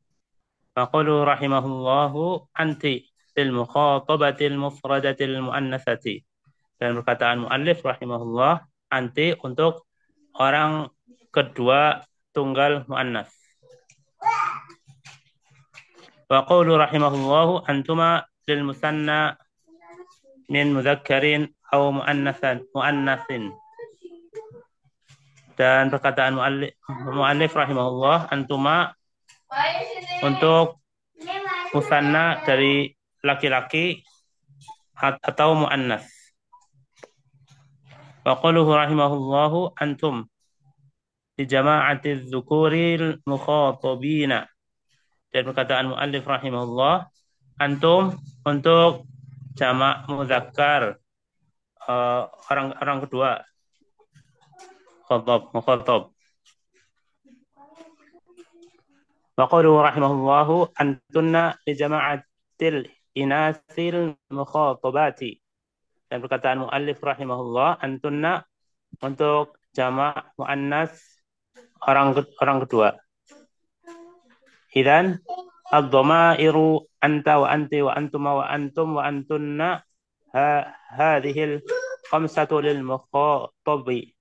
S3: Waqaluhu rahimahullahu anti lil mukhatabatil mufradatil muannatsati. Dan perkataan muallif rahimahullah, anti untuk orang kedua tunggal muannas. Wa qawlu rahimahullahu antuma lil musanna min mudzakkarin aw muannatsin. Dan perkataan muallif rahimahullah, antuma untuk musanna dari laki-laki atau muannas. Wa qawluhu rahimahullahu antum di jama'ati dzukuril mukhatabina. Dan perkataan muallif rahimahullah, antum untuk jamak mudzakkar, orang kedua, mukhatab. Wa qawluhu rahimahullahu antunna li jama'atil inasil mukhatabati. Dan perkataan muallif rahimahullah, antunna untuk jamak muannas orang kedua. Idzan ad-dhamairu anta wa anti wa antuma wa antum wa antunna hadhil khamsatu lil mukhatabi.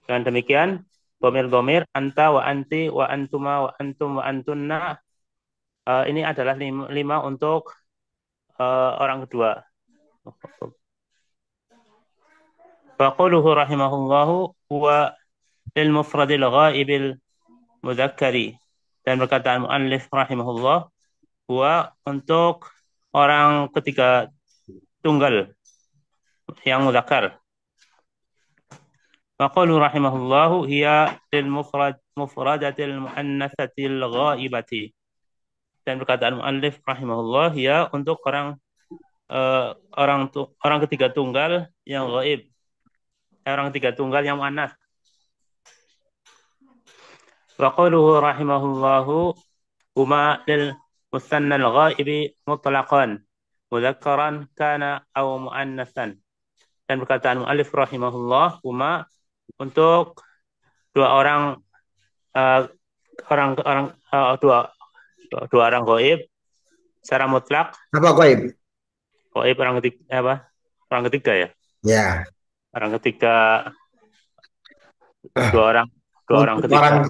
S3: Dan demikian dhamir anta wa anti wa antuma wa antum wa antunna, ini adalah lima untuk orang kedua. Wa qawluhu rahimahullahu huwa lil mufradil ghaibil mudzakkari. Dan perkataan muallif rahimahullah, huwa untuk orang ketiga tunggal yang mudzakkar. Wa qawluhu rahimahullahu hiya lil mufradatil muannatsatil ghaibati. Dan perkataan muallif rahimahullah ya untuk orang ketiga tunggal yang ghaib. Orang ketiga tunggal yang muannats. Wa qawluhu rahimahullahu huma lil musanna al-ghaibi mutlaqan mudzakkaran kana aw muannatsan. Dan perkataan muallif rahimahullah huma untuk dua orang dua orang ghaib secara mutlak.
S1: Apa ghaib?
S3: Ghaib orang ketiga Orang ketiga ya.
S1: Ya.
S3: Orang ketiga dua orang
S1: Untuk
S3: ketiga.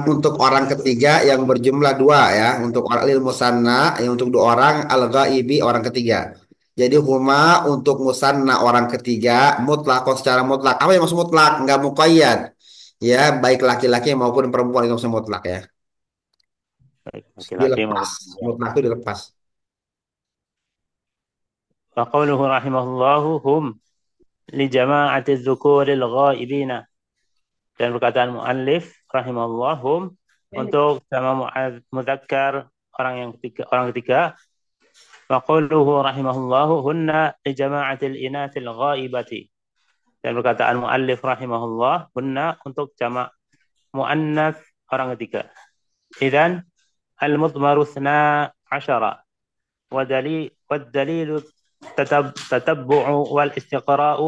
S1: untuk orang ketiga yang berjumlah dua ya. Untuk orang lil musanna yang untuk dua orang, al ghaibi orang ketiga. Jadi huma untuk musanna orang ketiga mutlak secara mutlak. Apa yang maksud mutlak? Enggak muqayyad. Ya, baik laki-laki maupun perempuan itu maksudnya mutlak ya.
S3: Laki-laki
S1: Dilepas.
S3: maupun
S1: Mutlak itu dilepas.
S3: wa qawluhu rahimahullahu hum li jama'ati dzukuril ghaibina. Dan perkataan muallif rahimahullah hum untuk sama mudzakkar orang ketiga. Wa qawluhu rahimahullahu hunna li jama'atil inatil ghaibati. Dan perkataan muallif rahimahullah hunna untuk jamak muannats orang ketiga. Idzan al-mudmaru 12 والدليل تتبع والاستقراء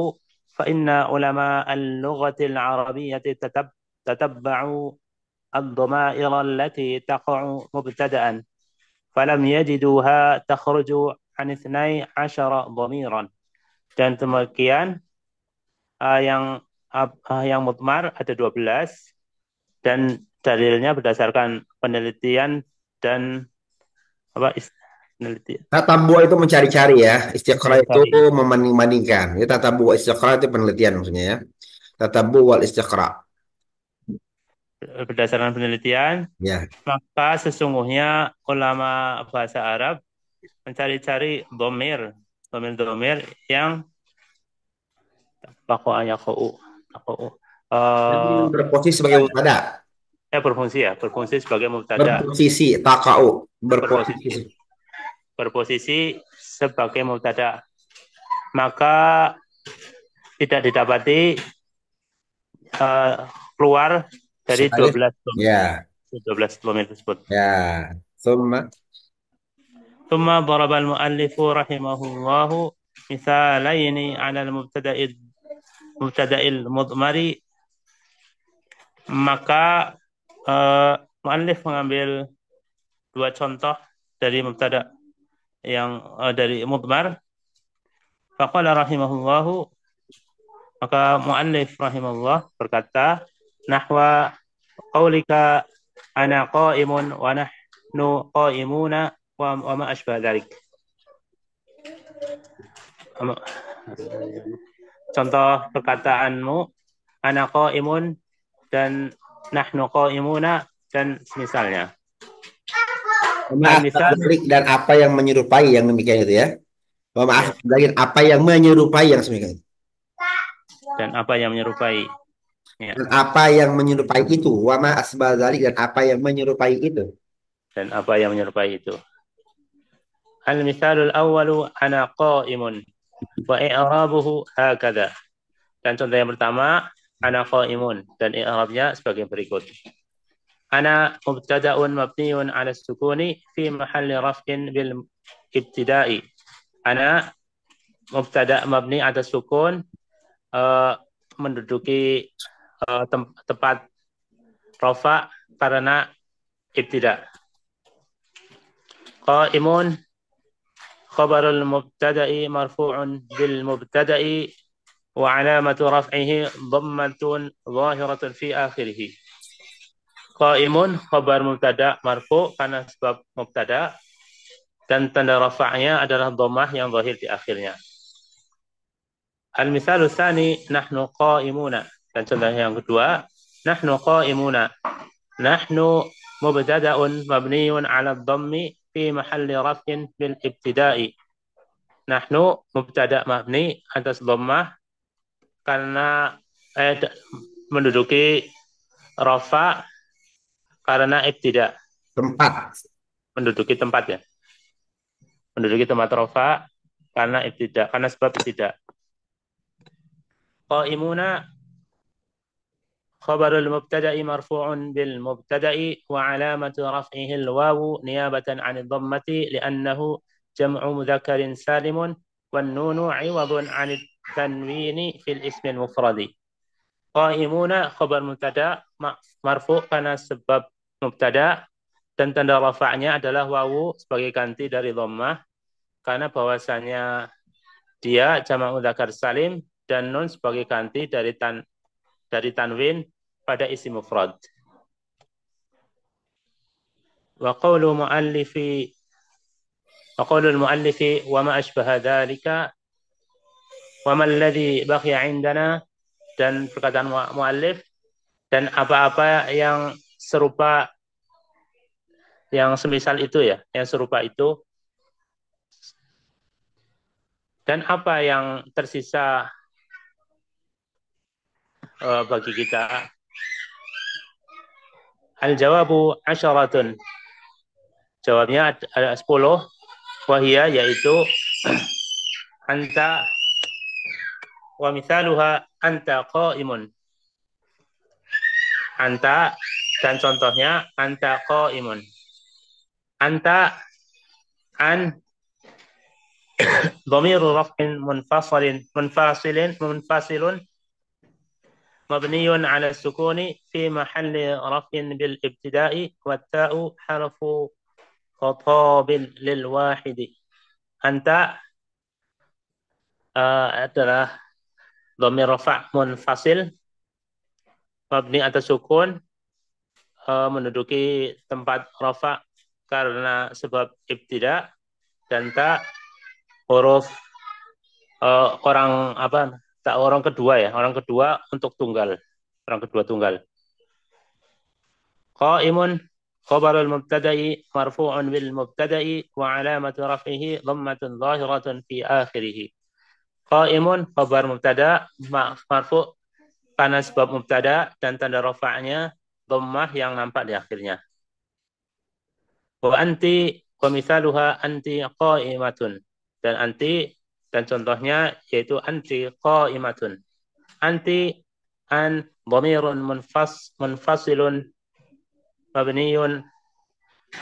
S3: فإن علماء اللغة العربية تتبعوا الضمائر التي تقع مبتدأ فلم يجدوها تخرج عن 12 ضميرا. Dan demikian yang mudmar ada 12 dan dalilnya berdasarkan penelitian dan penelitian.
S1: Tatabbu itu mencari-cari ya. Istiqra itu
S3: Mencari.
S1: membanding-bandingkan. Ya, tatabbu istiqra itu penelitian maksudnya ya. Tatabbu wal istiqra.
S3: Berdasarkan penelitian,
S1: Ya.
S3: maka sesungguhnya ulama bahasa Arab mencari-cari domir yang yaqa'u
S1: Berposisi sebagai mubtada.
S3: berfungsi sebagai mubtada,
S1: Berposisi takau. Berposisi.
S3: berposisi sebagai mubtada, maka tidak didapati keluar dari 12
S1: Ya.
S3: domir tersebut.
S1: Ya. Summa
S3: ثم ضرب المؤلف رحمه الله مثالين على المبتدأ المضمر. Maka muallif mengambil dua contoh dari mubtada yang dari mudmar. Faqala rahimahullahu, maka muallif rahimahullah berkata nahwa qaulika ana qa'imun wa nahnu qa'imuna wa ma asbah dzalik. Contoh perkataanmu ana qaimun dan nahnu qaimuna dan semisalnya.
S1: misal dan apa yang menyerupai yang demikian itu ya. Maaf, apa yang menyerupai yang demikian.
S3: Dan apa yang menyerupai. Ya.
S1: Dan apa yang menyerupai itu. Wa ma asbal dzalik dan apa yang menyerupai itu.
S3: Dan apa yang menyerupai itu. Al-misalul awwalu ana qaimun wa i'rabuhu hakadha. Dan contoh yang pertama ana qaimun dan i'rabnya sebagai berikut. Ana mubtada'un mabniun 'ala sukuni fi mahalli raf'in bil ibtida'i. Ana mubtada' mabni atas sukun menduduki tempat rafa karena ibtida'. Qaimun khabarul mubtada'i marfu'un bil mubtada'i wa 'alamatu raf'ihi dhammatun zahiratun fi akhirih. Qaimun khabar mubtada' marfu' karena sebab mubtada' dan tanda rafa'nya adalah dhammah yang zahir di akhirnya. Al-misalu tsani nahnu qaimuna. Dan contoh yang kedua nahnu qaimuna. Nahnu mubtada'un mabniun 'ala dhammi fi mahalli raf'in bil ibtida'i. Nahnu mubtada' mabni atas dhammah karena menduduki rafa karena ibtida,
S1: tempat.
S3: menduduki tempat ya. Menduduki tempat rafa karena ibtida, karena sebab ibtida. Qaimuna khabarul mubtada'i marfu'un bil mubtada'i wa alamatu raf'ihi al-wawu niyabatan 'anil dhammati li'annahu jam'u mudhakkarin salimun wan nunu 'iwadun 'anil tanwini fil ismi al-mufradi. Qaimuna khabar mubtada marfu' karena sebab mubtada dan tanda rafa'nya adalah wawu sebagai ganti dari dhammah karena bahwasanya dia jamak mudzakkar salim dan nun sebagai ganti dari tanwin pada isim mufrad. Wa qaulul muallifi wa ma ashbaha dzalika wa ma alladhi baqiya indana, dan perkataan muallif dan apa-apa yang serupa, yang semisal itu ya, yang serupa itu, dan apa yang tersisa bagi kita. Al-jawabu asyaratun, jawabnya ada 10, wahia yaitu anta wa mithaluha anta qaimun. Anta dan contohnya anta qaimun. Anta an dhamiru raf'in munfasilun mabniyun 'ala sukuni fi mahalli raf'in bil ibtida'i wat ta'u harfu khatabin lil wahidi. Anta adalah dhamir rafa' munfasil mabni atas sukun, menduduki tempat rafa' karena sebab ibtida, dan ta huruf orang kedua untuk tunggal, orang kedua tunggal. Qaimun khabarul mubtada'i marfu'un bil mubtada'i wa 'alamatu raf'ihi dhammatun zahiratun fi akhirih. Qaimun khabar mubtada marfu' karena sebab mubtada dan tanda rafa'nya dhammah yang nampak di akhirnya. Wa anti wa mithaluha anti qaimatun, dan anti dan contohnya yaitu anti qaimatun. Anti an dhamirun munfasilun mabniyun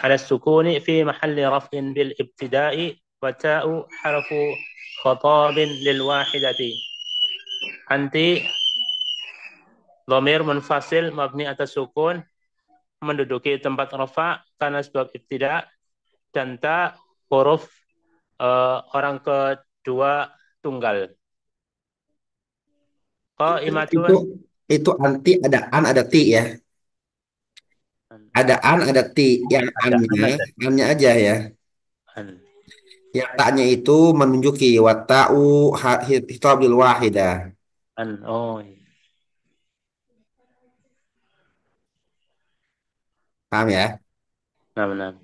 S3: 'ala sukuni fi mahalli raf'in bil ibtida'i wa ta'u harfu khatabin lil wahidati. Anti dhamir munfasil mabni atas sukun menduduki tempat rafa karena sebab ibtida, dan ta huruf orang kedua tunggal.
S1: Itu anti ada an ada ti ya. Ada an ada ti, yang annya aja ya. Yang taknya itu menunjuki wata'u hitabil wahidah.
S3: Oh.
S1: Paham ya?
S3: Benar.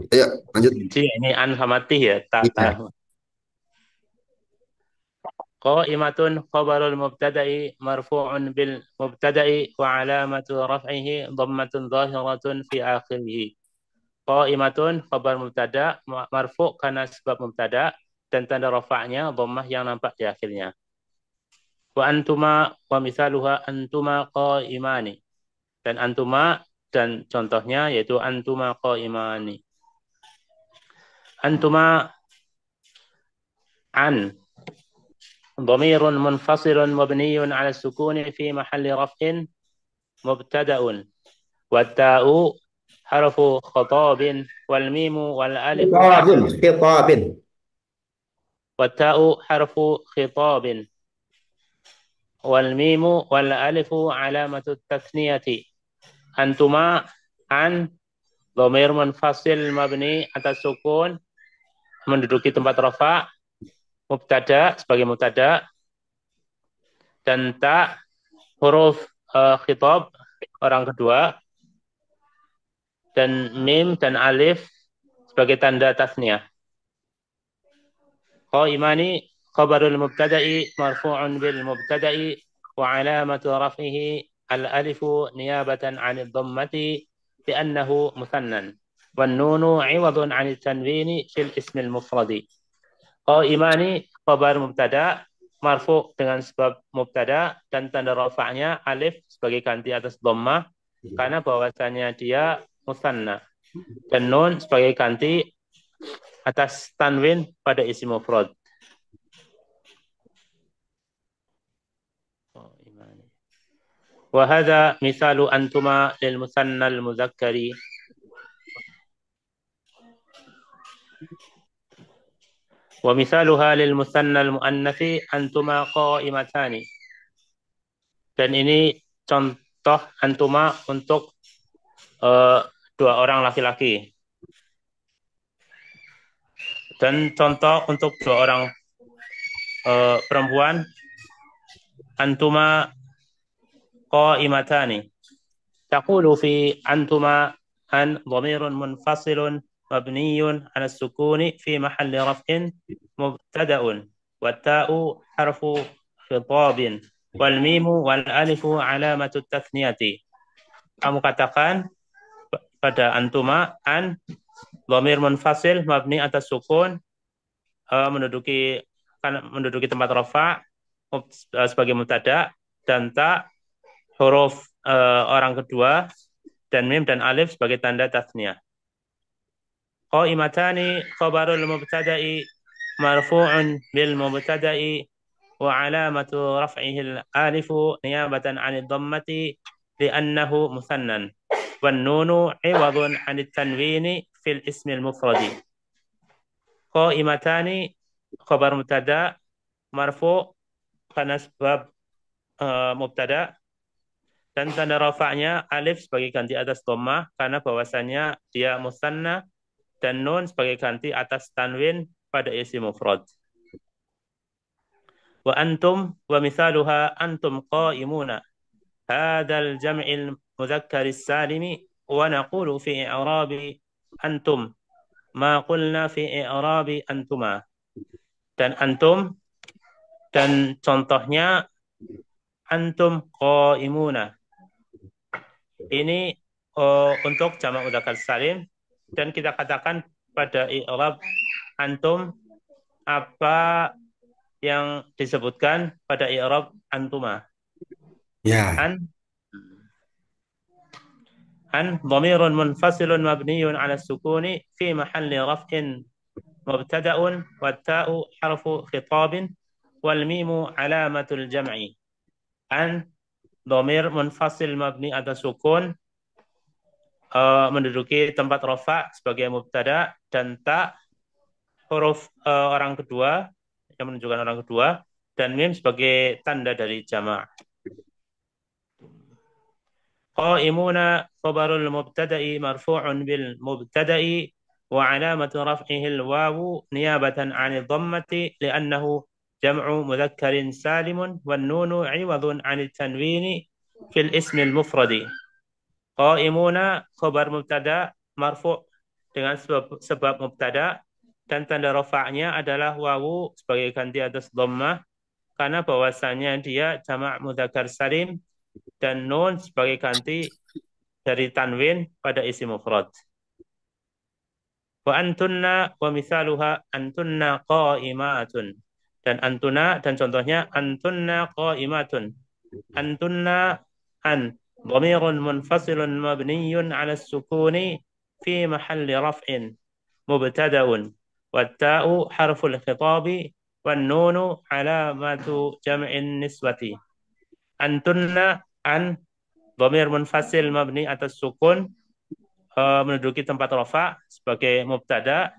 S1: Ayo lanjut.
S3: Jadi ini an sama ti ya, tak. Qaimatun khabarul mubtada'i marfu'un bil mubtada'i wa 'alamatu raf'ihi dhammatun zahiratun fi akhirih. Qaimatun khabar mubtada marfu' karena sebab mubtada dan tanda rafa'nya dhammah yang nampak di akhirnya. Wa antuma wa mithaluha antuma qaimani, dan antuma dan contohnya yaitu antuma qaimani. Antuma an dhamirun munfasilun mabniyun 'ala sukuni fi mahalli raf'in mubtada'un wa ta'u harfu khatabin wal mimu wal alif
S1: khitabin
S3: wa ta'u harfu khitabin wal mimu wal alifu 'alamatu tathniyati. Antuma an dhamir munfasil mabni atas sukun menduduki tempat rafa, mubtada sebagai mubtada, dan ta huruf khitab orang kedua, dan mim dan alif sebagai tanda tasniyah. Qaimani khabarul mubtada'i marfu'un bil mubtada'i wa 'alamatu raf'ihi الألف نيابة عن الضمة لأنه مثنى والنون عوض عن التنوين في الاسم المفرد. Qaimani khabar mubtada marfu dengan sebab mubtada dan tanda rafa'nya alif sebagai ganti atas dhammah karena bahwasanya dia musanna dan nun sebagai ganti atas tanwin pada isim mufrad. Wa hadha misalu antuma lil musanna al mudzakkari. Wa misaluha lil musanna al muannatsi antuma qaimatani. Dan ini contoh antuma untuk dua orang laki-laki. Dan contoh untuk dua orang perempuan antuma qaimatani. Taqulu fi antuma an dhamirun munfasilun mabniyun ala sukuni fi mahalli raf'in mubtada'un wa ta'u harfu khitabin wal mimu wal alifu alamatu tathniyati. Kamu katakan pada antuma an dhamir munfasil mabni atas sukun menduduki tempat rafa sebagai mubtada dan ta huruf orang kedua dan mim dan alif sebagai tanda tasniyah. Qaimatani khabarul mubtada'i marfu'un bil mubtada'i wa alamatu raf'ihi al-alifu niyabatan 'anid dhammati li'annahu musannan wan nunu 'iwadun 'anit tanwini fil ismil mufradi. Qaimatani khabar mubtada marfu' karena sebab mubtada dan tanda rafa'nya alif sebagai ganti atas dhammah karena bahwasanya dia musanna dan nun sebagai ganti atas tanwin pada isim mufrad. Wa antum wa misaluha antum qaimuna hadzal jam'il mudzakkar salimi wa naqulu fi i'rabi antum ma qulna fi i'rabi antuma. Dan antum dan contohnya antum qaimuna. Ini untuk jamak mudzakkar salim dan kita katakan pada i'rab antum apa yang disebutkan pada i'rab antuma.
S1: Ya.
S3: An dhamirun munfasilun mabniyun 'ala sukuni fi mahalli raf'in mubtada'un wat ta'u harfu khitabin wal mimu 'alamatul jam'i. An dhamir munfasil mabni atas sukun menduduki tempat rafa sebagai mubtada dan ta huruf orang kedua yang menunjukkan orang kedua dan mim sebagai tanda dari jamak. Qaimuna khabarul mubtada'i marfu'un bil mubtada'i wa 'alamatu raf'ihi al-wawu niyabatan 'anil dhammati li'annahu jam'u mudhakkarin salimun wan nunu 'iwadun 'anil tanwini fil ismi al-mufradi. Qaimuna khabar mubtada marfu' dengan sebab mubtada dan tanda rafa'nya adalah wawu sebagai ganti atas dhammah karena bahwasanya dia jamak mudzakkar salim dan nun sebagai ganti dari tanwin pada isim mufrad. Wa antunna wa misaluha antunna qaimatun. Dan antuna dan contohnya antunna qaimatun. Antunna an dhamirun munfasilun mabniyun 'ala as-sukuni fi mahalli raf'in mubtada'un wat ta'u harful khitabi wan nunu 'alamatu jam'in nisbati. Antunna an dhamir munfasil mabni atas sukun menduduki tempat rafa sebagai mubtada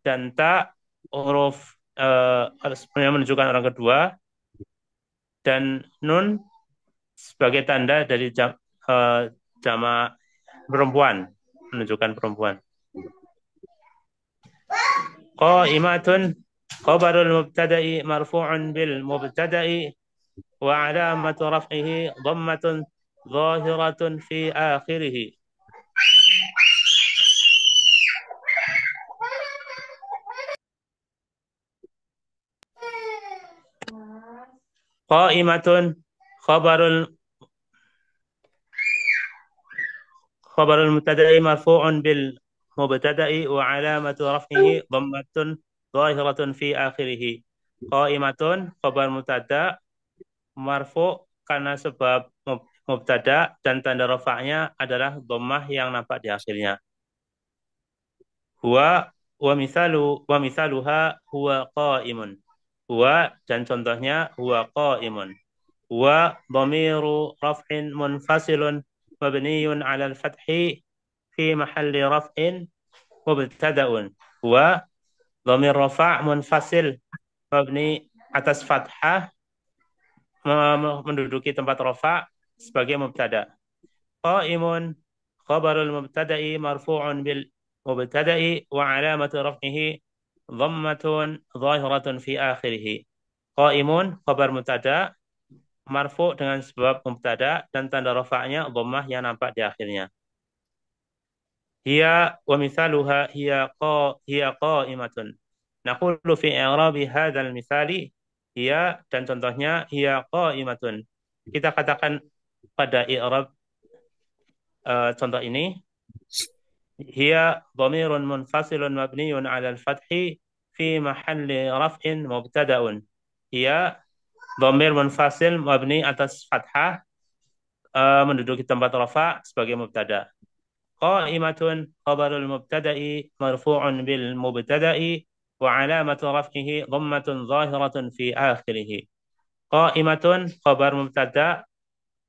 S3: dan ta huruf yang menunjukkan orang kedua dan nun sebagai tanda dari jamak perempuan menunjukkan perempuan. Qaimatun khabarul mubtada'i marfu'un bil mubtada'i wa 'alamatu raf'ihi dhammatun zahiratun fi akhirih. Qaimatun khabarul khabarul mubtada'i marfu'un bil mubtada'i wa alamatu raf'ihi dhammatun zahiratun fi akhirih. Qa'imatun khabar mubtada' marfu' karena sebab mubtada dan tanda rafa'nya adalah dhammah yang nampak di akhirnya. Huwa wa misaluha huwa qa'imun. Huwa dan contohnya huwa qa'imun. Huwa dhamiru raf'in munfasilun mabniyun 'ala al-fathi fi mahalli raf'in mubtada'un. Huwa dhamir rafa' munfasil mabni atas fathah menduduki tempat rafa' sebagai mubtada. Qa'imun khabarul mubtada'i marfu'un bil mubtada'i wa alamatu raf'ihi dhammatun zahiratun fi akhirih. Qa'imun khabar mubtada' marfu' dengan sebab mubtada' dan tanda rafa'nya dhammah yang nampak di akhirnya. Hiya wa mithaluha hiya qa'imatun. Naqulu fi i'rabi hadzal misali hiya dan contohnya hiya qa'imatun. Kita katakan pada i'rab contoh ini hiya dhamirun munfasilun mabniyun 'ala al-fathi fi mahalli raf'in mubtada'un. Hiya dhamir munfasil mabni atas fathah menduduki tempat rafa sebagai mubtada. Qa'imatun khabarul mubtada'i marfu'un bil mubtada'i wa 'alamatu raf'ihi dhammatun zahiratun fi akhirih. Qa'imatun khabar mubtada'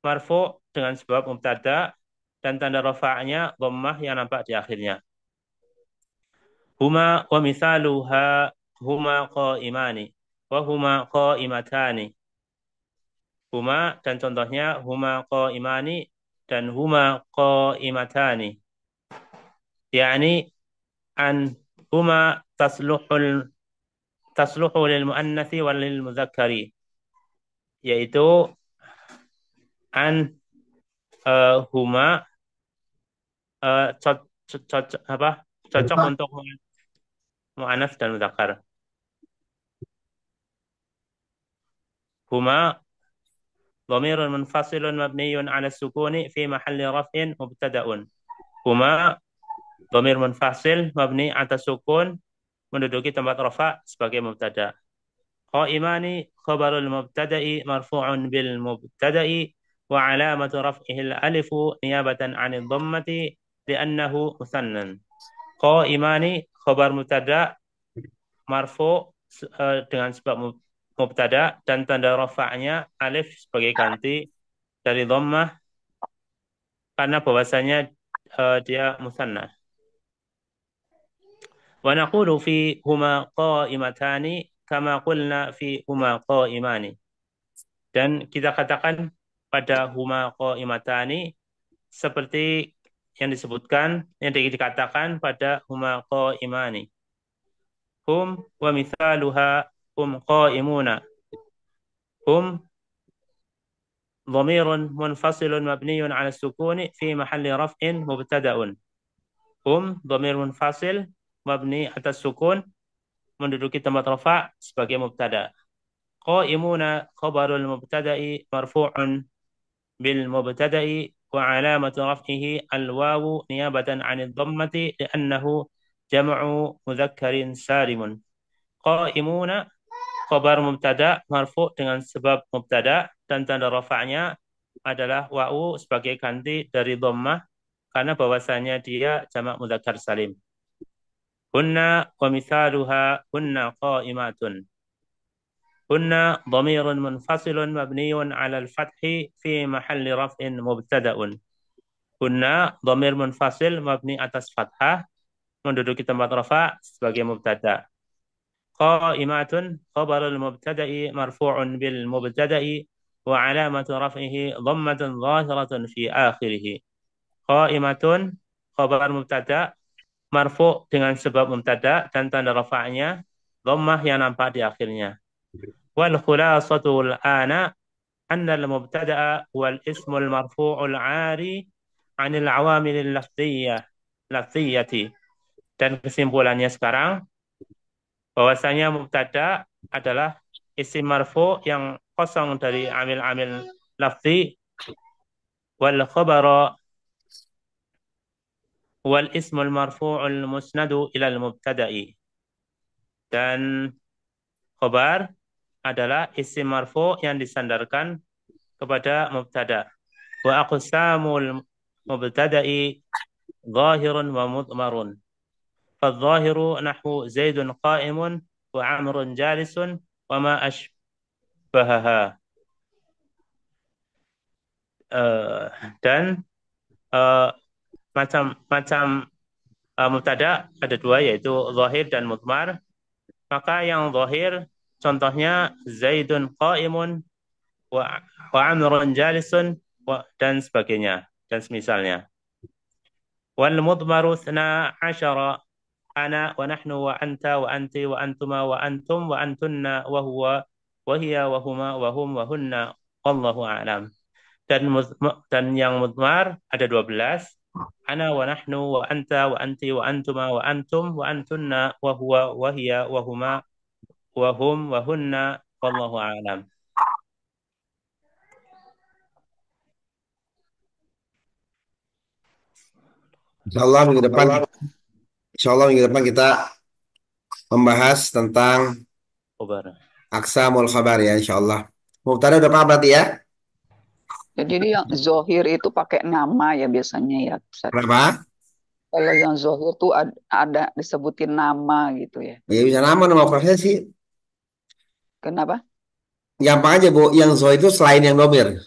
S3: marfu' dengan sebab mubtada' dan tanda rafa'nya dhammah yang nampak di akhirnya. Huma wa mithaluha huma qa'imani wa huma qa'imatani. Huma dan contohnya huma qa'imani dan huma qa'imatani. Yani an huma tasluhu lil muannathi wal lil mudzakkari. Yaitu an huma cocok untuk muannats dan mudzakkar. Huma dhamirun munfasilun mabniyun 'ala sukuni fi mahalli raf'in mubtada'un. Huma dhamir munfasil mabni atas sukun menduduki tempat rafa sebagai mubtada. Qa'imani khabarul mubtada'i marfu'un bil mubtada'i wa 'alamatu raf'ihi al-alifu niyabatan 'anil dhammati li'annahu musannan. Qa'imani khabar mubtada' marfu' dengan sebab mubtada dan tanda rafa'nya alif sebagai ganti dari dhammah karena bahwasanya dia musanna. Wa naqulu fi huma qa'imatani kama qulna fi huma qa'imani. Dan kita katakan pada huma qa'imatani seperti yang disebutkan, yang dikatakan pada huma qa'imani. Hum wa mithaluha hum qa'imuna. Hum dhamirun munfasilun mabniyun 'ala sukuni fi mahalli raf'in mubtada'un. Hum dhamir munfasil mabni atas sukun menduduki tempat rafa sebagai mubtada. Qa'imuna khabarul mubtada'i marfu'un bil mubtada'i wa 'alamatu raf'ihi al-wawu niyabatan 'anil dhammati li'annahu jam'u mudzakkarin salimun. Qa'imuna khabar mubtada' marfu' dengan sebab mubtada' dan tanda rafa'nya adalah wawu sebagai ganti dari dhammah karena bahwasanya dia jamak mudzakkar salim. Hunna wa mithaluha hunna qa'imatun. Hunna dhamirun munfasilun mabniyun 'ala al-fathi fi mahalli raf'in mubtada'un. Hunna dhamir munfasil mabni atas fathah menduduki tempat rafa sebagai mubtada. Qa'imatun khabarul mubtada'i marfu'un bil mubtada'i wa 'alamatu raf'ihi dhammatun zahiratun fi akhirih. Qa'imatun khabar mubtada' marfu' dengan sebab mubtada dan tanda rafa'nya dhammah yang nampak di akhirnya. Wal khulasatul ana anna al-mubtada'a wal ismul marfu'ul 'ari 'anil 'awamil lafziyyati. Dan kesimpulannya sekarang bahwasanya mubtada adalah isim marfu' yang kosong dari amil-amil lafzi wal khabara wal ismul marfu'ul musnadu ilal mubtada'i. Dan khobar adalah isim marfu yang disandarkan kepada mubtada. Wa aqsamul mubtada'i zahirun wa mudmarun. Fadzahiru nahwu Zaidun qa'imun wa Amrun jalisun wa ma ashbahaha. Eh, dan eh, macam-macam mubtada ada dua, yaitu zahir dan mudmar. Maka yang zahir contohnya Zaidun qa'imun wa, wa Amrun jalisun dan sebagainya dan semisalnya. Wal mudmaru 12 ana wa nahnu wa anta wa anti wa antuma wa antum wa antunna wa huwa wa hiya wa huma wa hum wa hunna wallahu a'lam. Dan yang mudmar ada 12. Ana wa nahnu wa anta wa anti wa antuma wa antum wa antunna wa huwa wa hiya wa huma wa hum wa hunna wallahu a'lam.
S1: Insya Allah minggu depan, insya Allah minggu depan kita membahas tentang
S3: Khobar.
S1: aqsamul khabar ya, insya Allah. Mubtada udah paham berarti ya?
S2: Jadi yang zohir itu pakai nama ya biasanya ya, Ustaz.
S1: Kenapa?
S2: Kalau yang zohir tuh ada disebutin nama gitu ya.
S1: Ya bisa nama profesi.
S2: Kenapa?
S1: Gampang aja Bu, yang zo itu selain yang domir.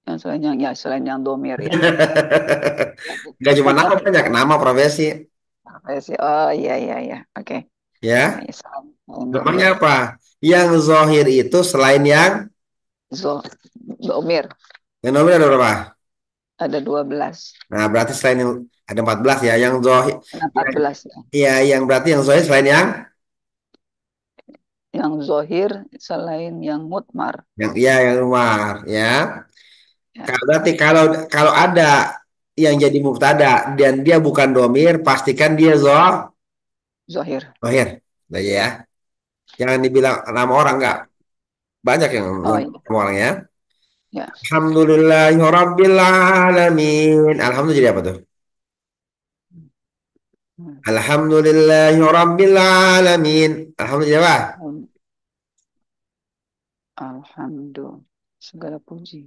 S2: Yang selain yang domir ya.
S1: Gak cuma nama, banyak nama profesi.
S2: Oh iya iya iya. Oke.
S1: Ya,
S2: Ya, selain
S1: gampangnya
S2: domir.
S1: apa? Yang zohir itu selain
S2: Zo domir
S1: yang domir ada berapa?
S2: ada 12.
S1: Nah, berarti selain yang ada 14 ya. Yang zohir,
S2: Ada 14 ya.
S1: ya, yang berarti yang zohir selain
S2: Yang zohir selain yang mutmar.
S1: yang luar ya.
S2: Ya,
S1: Berarti kalau kalau ada yang jadi mubtada dan dia bukan domir, pastikan dia
S2: zohir.
S1: zohir. Nah, ya. Jangan dibilang nama orang, enggak. Banyak yang
S2: Oh iya.
S1: nama orang ya.
S2: Ya.
S1: Alhamdulillahirabbil alamin. Alhamdulillah jadi apa tuh?
S2: Hmm.
S1: Alhamdulillahirabbil alamin. Alhamdulillah apa?
S2: Alhamdulillah. Segala puji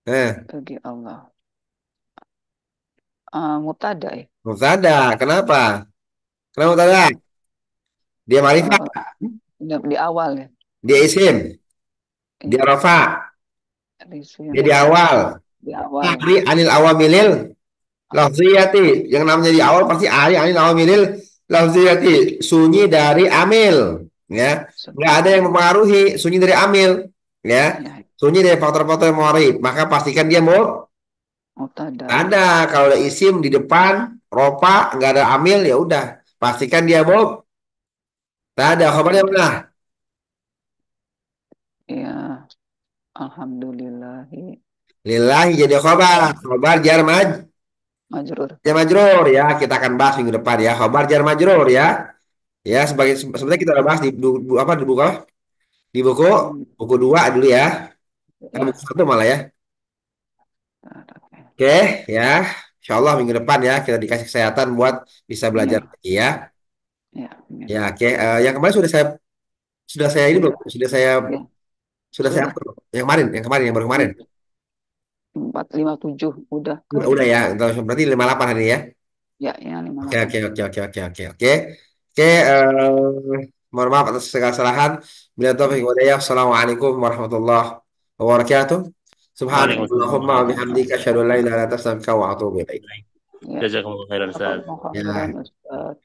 S1: Eh,
S2: bagi Allah. Mutada ya.
S1: mubtada. Kenapa? Kenapa mubtada? Dia marifat,
S2: Eh, di awal ya.
S1: dia isim, dia
S2: Iya.
S1: rafa,
S2: Isim
S1: dia di
S2: rafa
S1: awal.
S2: di awal ya.
S1: Ari anil awamilil lafziyati. Yang namanya di awal pasti ari anil awamilil lafziyati. Sunyi dari amil. Ya. Nggak ada yang mempengaruhi sunyi dari amil. Ya.
S2: Ya,
S1: Sunyi dari faktor-faktor yang mempengaruhi. Maka pastikan dia mau
S2: mutada ya.
S1: ada. Kalau ada isim di depan, ropa, nggak ada amil, ya udah. Pastikan dia mau. Tak ada. Khabarnya
S2: Mutada.
S1: mana?
S2: Ya, alhamdulillahi
S1: Lillahi jadi khabar. Khabar jar
S2: majrur.
S1: jar majrur ya. Kita akan bahas minggu depan ya. Khabar jar majrur ya. Ya, sebenarnya kita udah bahas di apa di buku apa? Di buku
S2: Hmm,
S1: buku 2 dulu ya. Buku
S2: ya.
S1: 1 malah ya.
S2: Oke.
S1: Oke, ya. Insya Allah minggu depan ya kita dikasih kesehatan buat bisa belajar
S2: Ya,
S1: lagi ya.
S2: ya,
S1: Ya,
S2: amin.
S1: oke. Yang kemarin sudah saya ini belum?
S2: Sudah,
S1: Sudah saya
S2: ya,
S1: sudah saya
S2: sudah.
S1: upload belum? Yang baru kemarin.
S2: 457 udah
S1: Udah ya. Berarti 58 hari ini ya.
S2: ya yang
S1: Oke,
S2: 58.
S1: oke, oke, oke, oke, oke, oke. Oke, mohon maaf atas segala kesalahan. Bila taufiq
S2: Ya.
S1: wa hidayah. Assalamualaikum warahmatullahi wabarakatuh. Subhanallahumma wa
S2: Waalaikumsalam.
S1: bihamdika asyhadu an la ilaha illa anta astaghfiruka wa atubu ilaik.
S2: Ya,
S3: Jazakumullah khairan Ustaz.
S2: Jazakallahu khairan,
S1: Ya.
S2: Ustaz.